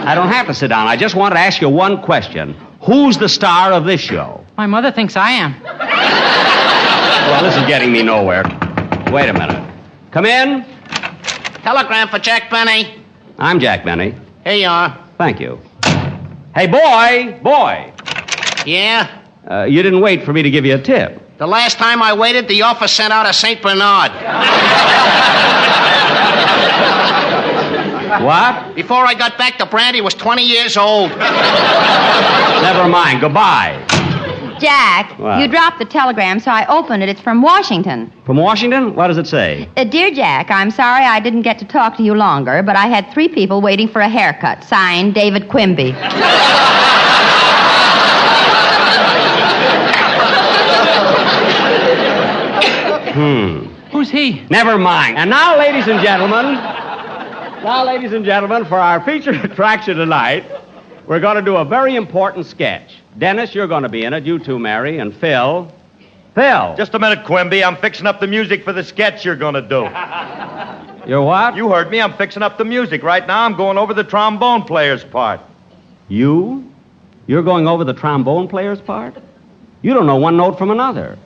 Speaker 26: I don't have to sit down. I just want to ask you one question. Who's the star of this show?
Speaker 10: My mother thinks I am.
Speaker 26: Well, this is getting me nowhere. Wait a minute. Come in.
Speaker 6: Telegram for Jack Benny.
Speaker 26: I'm Jack Benny.
Speaker 6: Here you are.
Speaker 26: Thank you. Hey, boy.
Speaker 6: Yeah?
Speaker 26: You didn't wait for me to give you a tip.
Speaker 6: The last time I waited, the office sent out a St. Bernard.
Speaker 26: What?
Speaker 6: Before I got back, the brandy was 20 years old.
Speaker 26: Never mind. Goodbye.
Speaker 27: Jack,
Speaker 26: What?
Speaker 27: you dropped the telegram, so I opened it. It's from Washington.
Speaker 26: From Washington? What does it say?
Speaker 27: Dear Jack, I'm sorry I didn't get to talk to you longer, but I had 3 people waiting for a haircut. Signed, David Quimby.
Speaker 10: Who's he?
Speaker 26: Never mind. And now, ladies and gentlemen, for our featured attraction tonight, we're going to do a very important sketch. Dennis, you're going to be in it. You too, Mary, and Phil. Phil.
Speaker 11: Just a minute, Quimby. I'm fixing up the music for the sketch you're going to do.
Speaker 26: You're what?
Speaker 11: You heard me. I'm fixing up the music. Right now, I'm going over the trombone player's part.
Speaker 26: You? You're going over the trombone player's part? You don't know one note from another.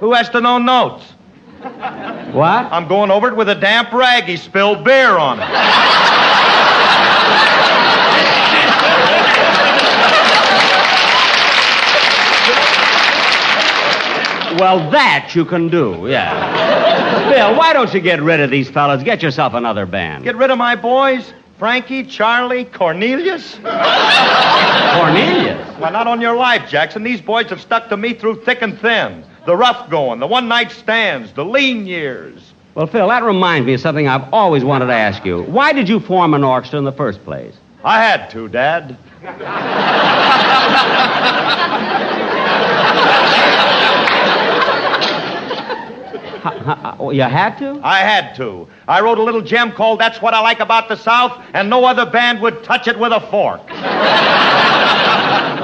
Speaker 11: Who has to know notes?
Speaker 26: What?
Speaker 11: I'm going over it with a damp rag. He spilled beer on it.
Speaker 26: Well, that you can do, yeah. Phil, why don't you get rid of these fellas? Get yourself another band.
Speaker 11: Get rid of my boys? Frankie, Charlie, Cornelius?
Speaker 26: Cornelius?
Speaker 11: Why, not on your life, Jackson. These boys have stuck to me through thick and thin. The rough going, the one-night stands, the lean years.
Speaker 26: Well, Phil, that reminds me of something I've always wanted to ask you. Why did you form an orchestra in the first place?
Speaker 11: I had to, Dad.
Speaker 26: You had to?
Speaker 11: I had to. I wrote a little gem called That's What I Like About the South, and no other band would touch it with a fork.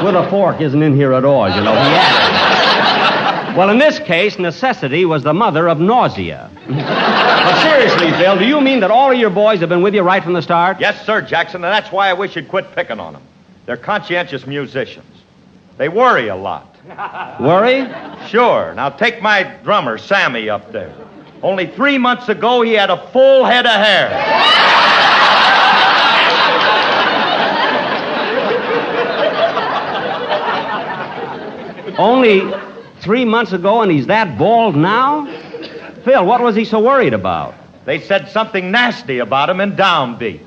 Speaker 26: With a fork isn't in here at all, you know. He had it. Well, in this case, necessity was the mother of nausea. But seriously, Phil, do you mean that all of your boys have been with you right from the start?
Speaker 11: Yes, sir, Jackson, and that's why I wish you'd quit picking on them. They're conscientious musicians. They worry a lot.
Speaker 26: Worry?
Speaker 11: Sure. Now take my drummer, Sammy, up there. Only 3 months ago, he had a full head of hair.
Speaker 26: Only 3 months ago, and he's that bald now? Phil, what was he so worried about?
Speaker 11: They said something nasty about him in Downbeat.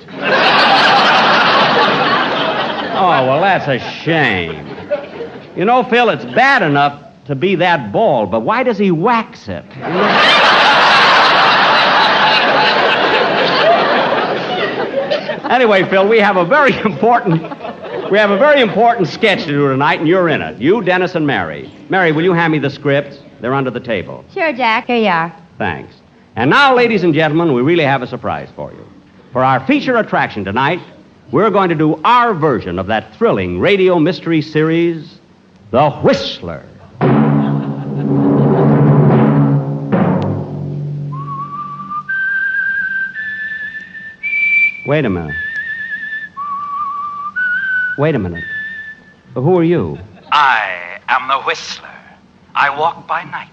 Speaker 26: Oh, well, that's a shame. You know, Phil, it's bad enough to be that bald, but why does he wax it? Anyway, Phil, we have a very important sketch to do tonight, and you're in it. You, Dennis, and Mary. Mary, will you hand me the scripts? They're under the table.
Speaker 27: Sure, Jack. Here you are.
Speaker 26: Thanks. And now, ladies and gentlemen, we really have a surprise for you. For our feature attraction tonight, we're going to do our version of that thrilling radio mystery series, The Whistler. Wait a minute. Wait a minute. Who are you?
Speaker 12: I am the Whistler. I walk by night.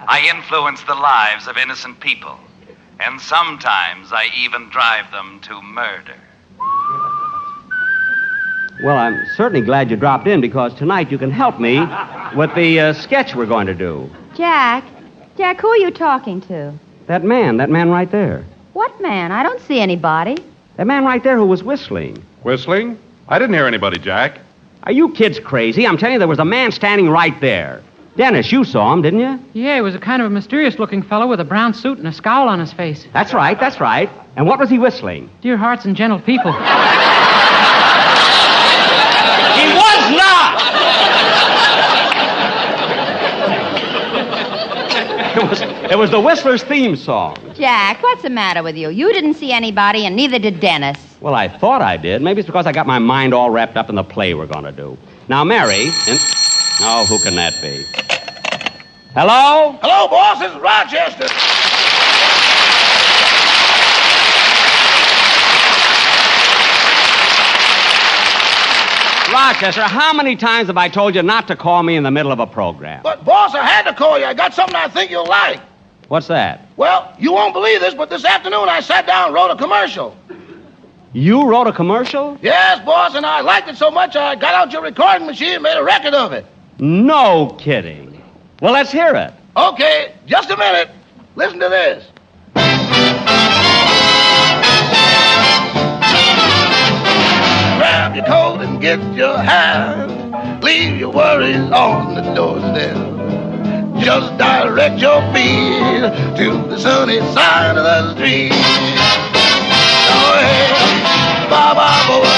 Speaker 12: I influence the lives of innocent people. And sometimes I even drive them to murder.
Speaker 26: Well, I'm certainly glad you dropped in because tonight you can help me with the sketch we're going to do.
Speaker 27: Jack, who are you talking to?
Speaker 26: That man right there.
Speaker 27: What man? I don't see anybody.
Speaker 26: That man right there who was whistling.
Speaker 25: Whistling? I didn't hear anybody, Jack.
Speaker 26: Are you kids crazy? I'm telling you, there was a man standing right there. Dennis, you saw him, didn't you?
Speaker 10: Yeah, he was a kind of a mysterious-looking fellow with a brown suit and a scowl on his face.
Speaker 26: That's right. And what was he whistling?
Speaker 10: Dear hearts and gentle people.
Speaker 26: He was not! It was the Whistler's theme song.
Speaker 27: Jack, what's the matter with you? You didn't see anybody, and neither did Dennis.
Speaker 26: Well, I thought I did. Maybe it's because I got my mind all wrapped up in the play we're going to do. Now, Mary, oh, who can that be? Hello?
Speaker 13: Hello, boss. This is Rochester.
Speaker 26: Rochester, how many times have I told you not to call me in the middle of a program?
Speaker 13: But, boss, I had to call you. I got something I think you'll like.
Speaker 26: What's that?
Speaker 13: Well, you won't believe this, but this afternoon I sat down and wrote a commercial.
Speaker 26: You wrote a commercial?
Speaker 13: Yes, boss, and I liked it so much I got out your recording machine and made a record of it.
Speaker 26: No kidding. Well, let's hear it.
Speaker 13: Okay, just a minute. Listen to this. Grab your coat and get your hat. Leave your worries on the doorstep. Just direct your feet to the sunny side of the street. Oh, hey. Ba-ba-ba-ba,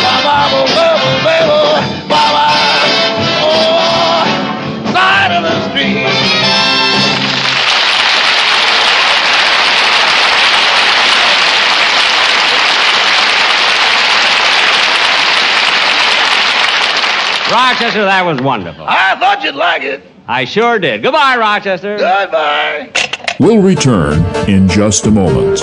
Speaker 13: ba-ba-ba-ba-ba, ba-ba. Oh, side of the street.
Speaker 26: Rochester, that was wonderful.
Speaker 13: I thought you'd like it.
Speaker 26: I sure did. Goodbye, Rochester.
Speaker 13: Goodbye.
Speaker 2: We'll return in just a moment.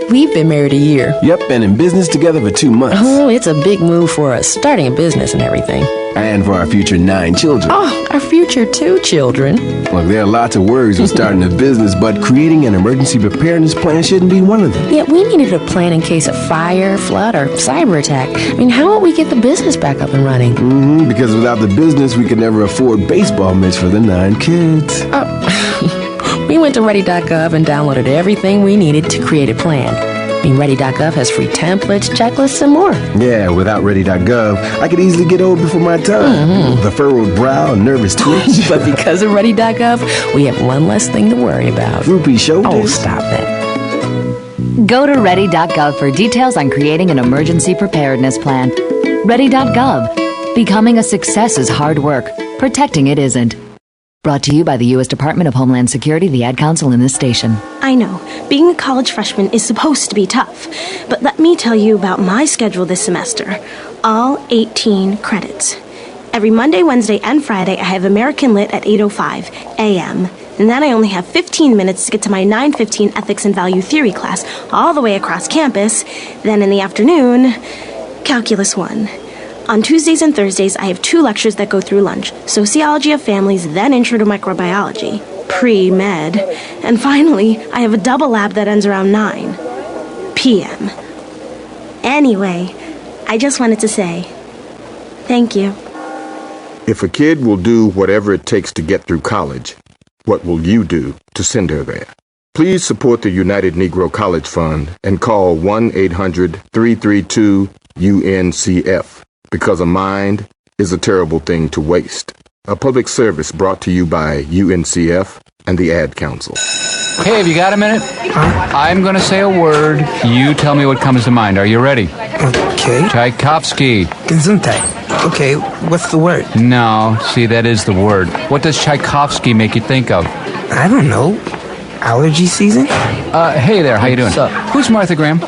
Speaker 14: We've been married a year.
Speaker 15: Yep, been in business together for 2 months.
Speaker 14: Oh, it's a big move for us, starting a business and everything.
Speaker 15: And for our future 9 children.
Speaker 14: Oh, our future 2 children.
Speaker 15: Look, there are lots of worries with starting a business, but creating an emergency preparedness plan shouldn't be one of them.
Speaker 14: Yeah, we needed a plan in case of fire, flood, or cyber attack. I mean, how would we get the business back up and running?
Speaker 15: Because without the business, we could never afford baseball mitts for the 9 kids.
Speaker 14: Oh. We went to Ready.gov and downloaded everything we needed to create a plan. I mean, Ready.gov has free templates, checklists, and more.
Speaker 15: Yeah, without Ready.gov, I could easily get old before my time. The furrowed brow, nervous twitch.
Speaker 14: But because of Ready.gov, we have one less thing to worry about.
Speaker 15: Droopy shoulders.
Speaker 14: Oh, stop it.
Speaker 16: Go to Ready.gov for details on creating an emergency preparedness plan. Ready.gov. Becoming a success is hard work. Protecting it isn't. Brought to you by the U.S. Department of Homeland Security, the Ad Council, and this station.
Speaker 18: I know, being a college freshman is supposed to be tough, but let me tell you about my schedule this semester. All 18 credits. Every Monday, Wednesday, and Friday, I have American Lit at 8:05 a.m., and then I only have 15 minutes to get to my 9:15 Ethics and Value Theory class, all the way across campus. Then in the afternoon, Calculus 1. On Tuesdays and Thursdays, I have 2 lectures that go through lunch. Sociology of Families, then Intro to Microbiology. Pre-med. And finally, I have a double lab that ends around 9 p.m. Anyway, I just wanted to say thank you.
Speaker 15: If a kid will do whatever it takes to get through college, what will you do to send her there? Please support the United Negro College Fund and call 1-800-332-UNCF. Because a mind is a terrible thing to waste. A public service brought to you by UNCF and the Ad Council.
Speaker 17: Hey, have you got a minute? I'm going to say a word. You tell me what comes to mind. Are you ready?
Speaker 19: Okay.
Speaker 17: Tchaikovsky.
Speaker 19: Gesundheit. Okay, what's the word?
Speaker 17: No, see, that is the word. What does Tchaikovsky make you think of?
Speaker 19: I don't know. Allergy season?
Speaker 17: Hey there, how you doing?
Speaker 19: What's up?
Speaker 17: Who's Martha Graham?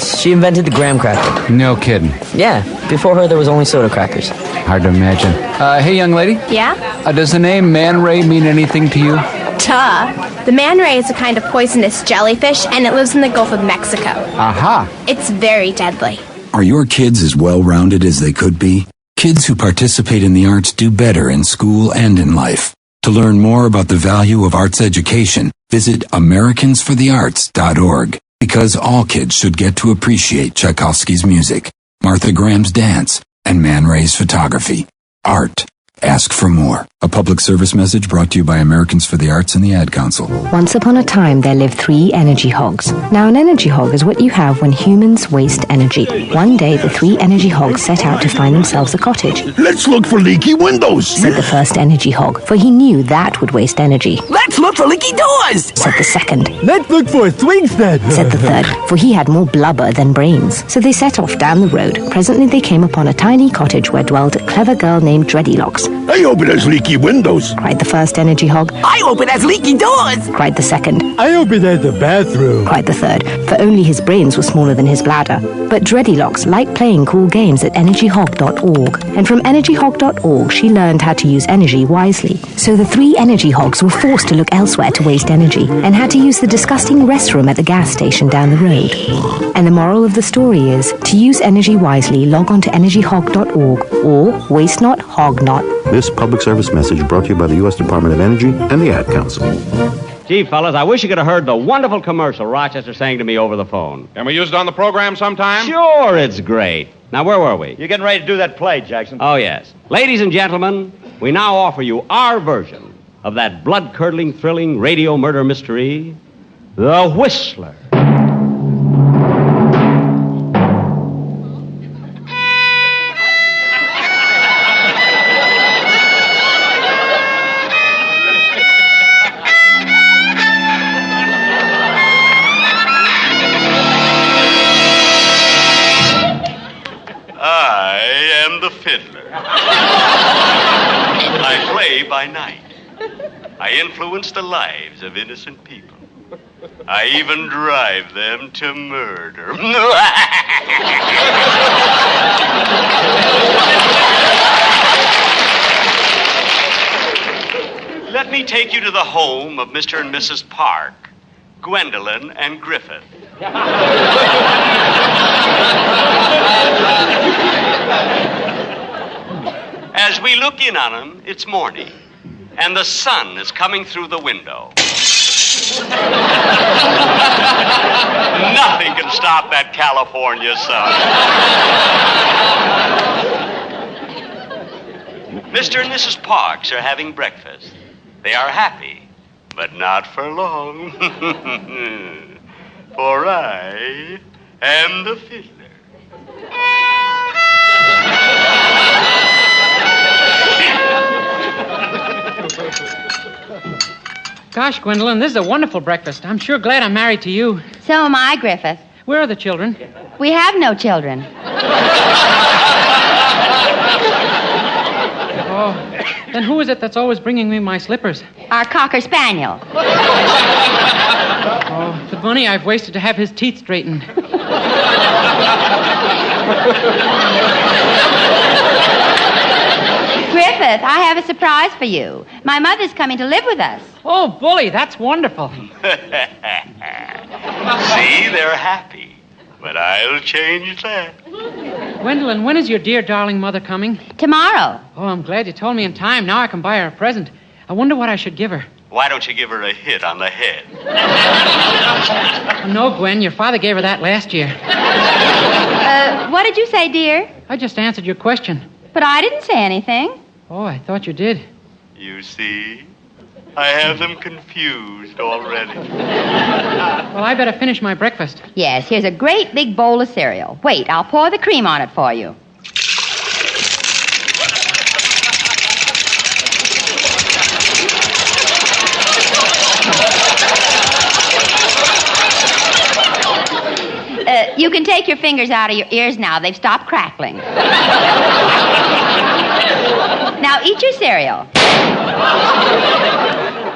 Speaker 19: She invented the graham cracker.
Speaker 17: No kidding.
Speaker 19: Yeah, before her there was only soda crackers.
Speaker 17: Hard to imagine. Hey, young lady?
Speaker 20: Yeah?
Speaker 17: Does the name Man Ray mean anything to you?
Speaker 18: Duh. The man ray is a kind of poisonous jellyfish, and it lives in the Gulf of Mexico.
Speaker 1: Aha.
Speaker 18: It's very deadly.
Speaker 3: Are your kids as well-rounded as they could be? Kids who participate in the arts do better in school and in life. To learn more about the value of arts education, visit AmericansForTheArts.org. Because all kids should get to appreciate Tchaikovsky's music, Martha Graham's dance, and Man Ray's photography. Art. Ask for more. A public service message brought to you by Americans for the Arts and the Ad Council.
Speaker 4: Once upon a time, there lived 3 energy hogs. Now, an energy hog is what you have when humans waste energy. One day, the 3 energy hogs set out to find themselves a cottage.
Speaker 13: Let's look for leaky windows,
Speaker 4: said the first energy hog, for he knew that would waste energy.
Speaker 5: Let's look for leaky doors,
Speaker 4: said the second.
Speaker 5: Let's look for a swing set,
Speaker 4: said the third, for he had more blubber than brains. So they set off down the road. Presently, they came upon a tiny cottage where dwelled a clever girl named Dreadylocks.
Speaker 13: I hope it has leaky windows,
Speaker 4: cried the first energy hog.
Speaker 5: I hope it has leaky doors,
Speaker 4: cried the second.
Speaker 5: I hope it has a bathroom,
Speaker 4: cried the third, for only his brains were smaller than his bladder. But Dreadylocks liked playing cool games at energyhog.org, and from energyhog.org she learned how to use energy wisely. So the 3 energy hogs were forced to look elsewhere to waste energy, and had to use the disgusting restroom at the gas station down the road. And the moral of the story is, to use energy wisely, log on to energyhog.org, or waste not, hog not.
Speaker 7: This public service message brought to you by the U.S. Department of Energy and the Ad Council.
Speaker 26: Gee, fellas, I wish you could have heard the wonderful commercial Rochester sang to me over the phone.
Speaker 25: Can we use it on the program sometime?
Speaker 26: Sure, it's great. Now, where were we?
Speaker 11: You're getting ready to do that play, Jackson.
Speaker 26: Oh, yes. Ladies and gentlemen, we now offer you our version of that blood-curdling, thrilling radio murder mystery, The Whistler.
Speaker 21: I play by night. I influence the lives of innocent people. I even drive them to murder. Let me take you to the home of Mr. and Mrs. Park, Gwendolyn and Griffith. As we look in on them, it's morning, and the sun is coming through the window. Nothing can stop that California sun. Mr. and Mrs. Parks are having breakfast. They are happy, but not for long. For I am the fiddler.
Speaker 10: Gosh, Gwendolyn, this is a wonderful breakfast. I'm sure glad I'm married to you.
Speaker 27: So am I, Griffith.
Speaker 10: Where are the children?
Speaker 27: We have no children.
Speaker 10: Oh, then who is it that's always bringing me my slippers?
Speaker 27: Our Cocker Spaniel.
Speaker 10: Oh, the money I've wasted to have his teeth straightened.
Speaker 27: Griffith, I have a surprise for you. My mother's coming to live with us.
Speaker 10: Oh, bully, that's wonderful.
Speaker 21: See, they're happy. But I'll change that.
Speaker 10: Gwendolyn, when is your dear, darling mother coming?
Speaker 27: Tomorrow.
Speaker 10: Oh, I'm glad you told me in time. Now I can buy her a present. I wonder what I should give her.
Speaker 21: Why don't you give her a hit on the head?
Speaker 10: Oh, no, Gwen, your father gave her that last year.
Speaker 27: What did you say, dear?
Speaker 10: I just answered your question.
Speaker 27: But I didn't say anything.
Speaker 10: Oh, I thought you did.
Speaker 21: You see? I have them confused already.
Speaker 10: Well, I better finish my breakfast.
Speaker 27: Yes, here's a great big bowl of cereal. Wait, I'll pour the cream on it for you. You can take your fingers out of your ears now. They've stopped crackling. Now eat your cereal.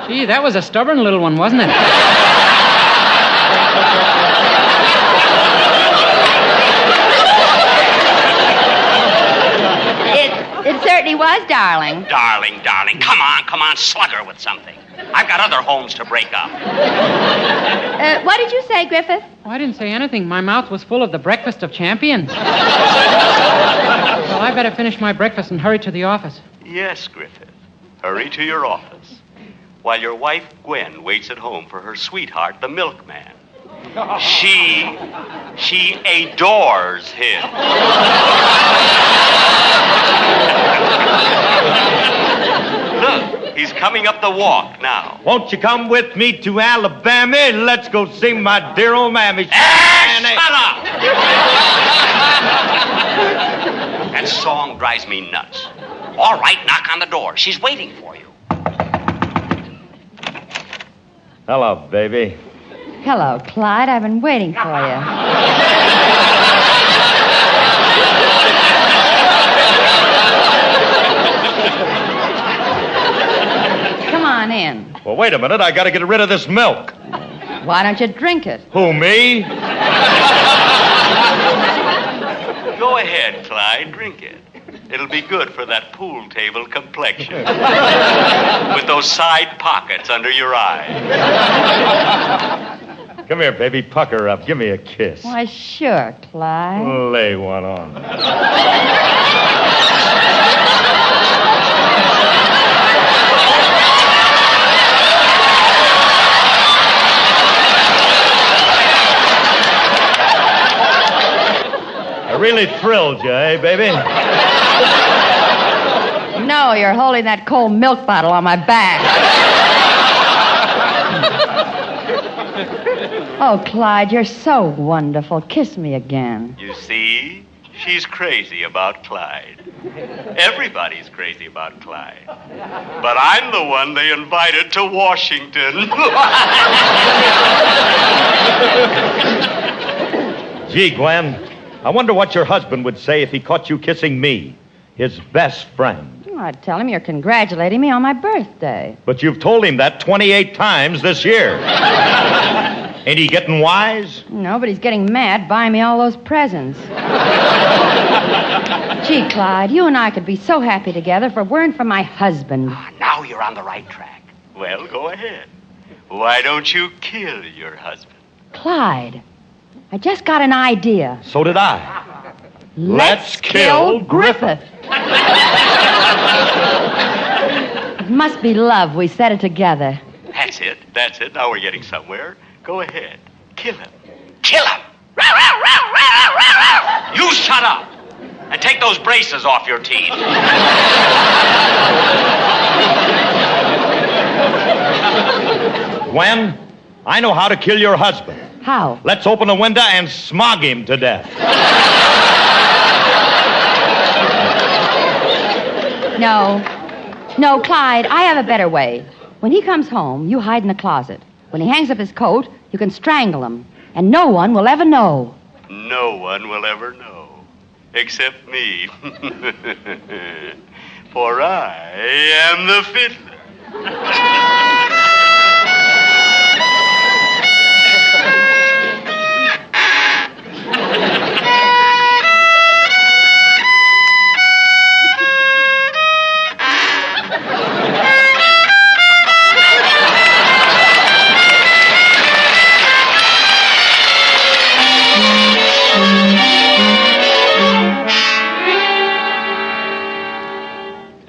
Speaker 10: Gee, that was a stubborn little one, wasn't it?
Speaker 27: It certainly was, darling.
Speaker 21: Darling. Come on, slug her with something.
Speaker 12: I've got other homes to break up.
Speaker 27: What did you say, Griffith?
Speaker 10: Oh, I didn't say anything. My mouth was full of the breakfast of champions. Well, I better finish my breakfast and hurry to the office.
Speaker 21: Yes, Griffith. Hurry to your office. While your wife, Gwen, waits at home for her sweetheart, the milkman. She adores him. Look, he's coming up the walk now.
Speaker 11: Won't you come with me to Alabama? Let's go see my dear old mammy.
Speaker 12: Shut up! That song drives me nuts. All right, knock on the door. She's waiting for you.
Speaker 11: Hello, baby.
Speaker 27: Hello, Clyde. I've been waiting for you. Come on in.
Speaker 11: Well, wait a minute. I got to get rid of this milk.
Speaker 27: Why don't you drink it?
Speaker 11: Who, me?
Speaker 21: Go ahead, Clyde. Drink it. It'll be good for that pool table complexion. With those side pockets under your eyes.
Speaker 11: Come here, baby. Pucker up. Give me a kiss.
Speaker 27: Why, sure, Clyde.
Speaker 11: Lay one on. I really thrilled you, eh, baby?
Speaker 27: No, you're holding that cold milk bottle on my back. Oh, Clyde, you're so wonderful. Kiss me again.
Speaker 21: You see? She's crazy about Clyde. Everybody's crazy about Clyde. But I'm the one they invited to Washington.
Speaker 11: Gee, Gwen, I wonder what your husband would say if he caught you kissing me, his best friend.
Speaker 27: I'd tell him you're congratulating me on my birthday.
Speaker 11: But you've told him that 28 times this year. Ain't he getting wise?
Speaker 27: No, but he's getting mad buying me all those presents. Gee, Clyde, you and I could be so happy together if it weren't for my husband.
Speaker 12: Now you're on the right track.
Speaker 21: Well, go ahead. Why don't you kill your husband?
Speaker 27: Clyde, I just got an idea.
Speaker 11: So did I. Let's kill Griffith.
Speaker 27: It must be love. We said it together.
Speaker 21: That's it. That's it. Now we're getting somewhere. Go ahead. Kill him.
Speaker 12: Kill him! You shut up! And take those braces off your teeth.
Speaker 11: Gwen, I know how to kill your husband.
Speaker 27: How?
Speaker 11: Let's open a window and smog him to death.
Speaker 27: No, Clyde, I have a better way. When he comes home, you hide in the closet. When he hangs up his coat, you can strangle him. And no one will ever know.
Speaker 21: No one will ever know. Except me. For I am the fiddler.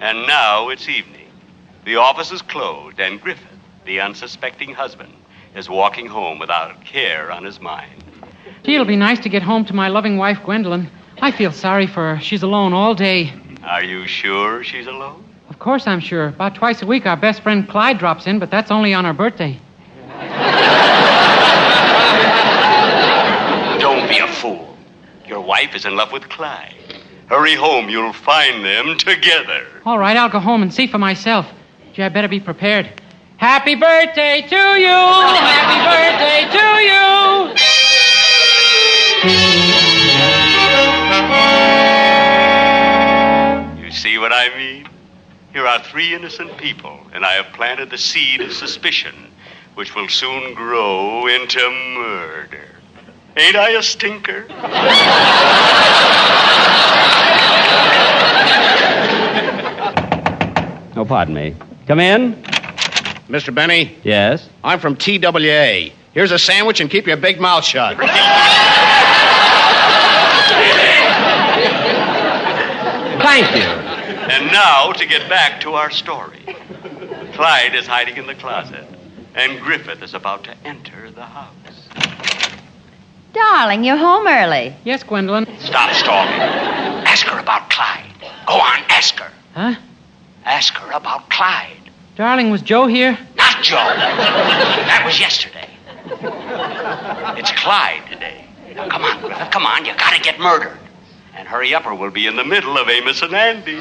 Speaker 21: And now it's evening. The office is closed, and Griffith, the unsuspecting husband, is walking home without a care on his mind.
Speaker 10: Gee, it'll be nice to get home to my loving wife, Gwendolyn. I feel sorry for her. She's alone all day.
Speaker 21: Are you sure she's alone?
Speaker 10: Of course I'm sure. About twice a week, our best friend Clyde drops in, but that's only on her birthday.
Speaker 21: Don't be a fool. Your wife is in love with Clyde. Hurry home. You'll find them together.
Speaker 10: All right, I'll go home and see for myself. Gee, I better be prepared. Happy birthday to you! Happy birthday to you!
Speaker 21: You see what I mean? Here are three innocent people, and I have planted the seed of suspicion, which will soon grow into murder. Ain't I a stinker?
Speaker 26: Oh, pardon me. Come in.
Speaker 1: Mr. Benny?
Speaker 26: Yes?
Speaker 1: I'm from TWA. Here's a sandwich and keep your big mouth shut.
Speaker 26: Thank you.
Speaker 21: And now to get back to our story. Clyde is hiding in the closet, and Griffith is about to enter the house.
Speaker 27: Darling, you're home early.
Speaker 10: Yes, Gwendolyn.
Speaker 12: Stop stalling. Ask her about Clyde. Go on, ask her.
Speaker 10: Huh?
Speaker 12: Ask her about Clyde.
Speaker 10: Darling, was Joe here?
Speaker 12: Not Joe. That was yesterday. It's Clyde today. Now, come on, Griffith, come on. You gotta get murdered.
Speaker 21: And hurry up or we'll be in the middle of Amos and Andy.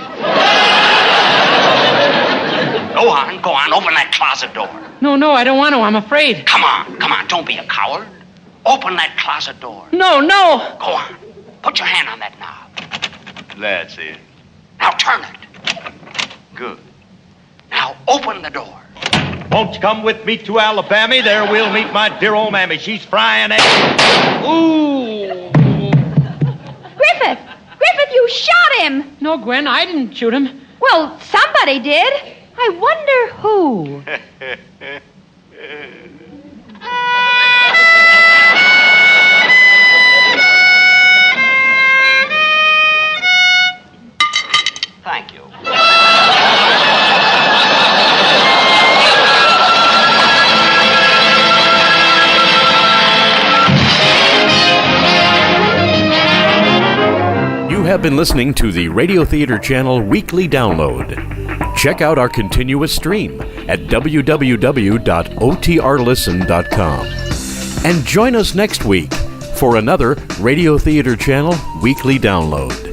Speaker 12: Go on, open that closet door.
Speaker 10: No, I don't want to. I'm afraid.
Speaker 12: Come on, don't be a coward. Open that closet door.
Speaker 10: No.
Speaker 12: Go on. Put your hand on that knob.
Speaker 21: That's it.
Speaker 12: Now turn it.
Speaker 21: Good.
Speaker 12: Now open the door.
Speaker 11: Won't you come with me to Alabama? There we'll meet my dear old mammy. She's frying eggs. Ooh.
Speaker 20: Griffith, you shot him.
Speaker 10: No, Gwen, I didn't shoot him.
Speaker 20: Well, somebody did. I wonder who.
Speaker 12: Thank you.
Speaker 6: You have been listening to the Radio Theater Channel Weekly Download. Check out our continuous stream at www.otrlisten.com. And join us next week for another Radio Theater Channel Weekly Download.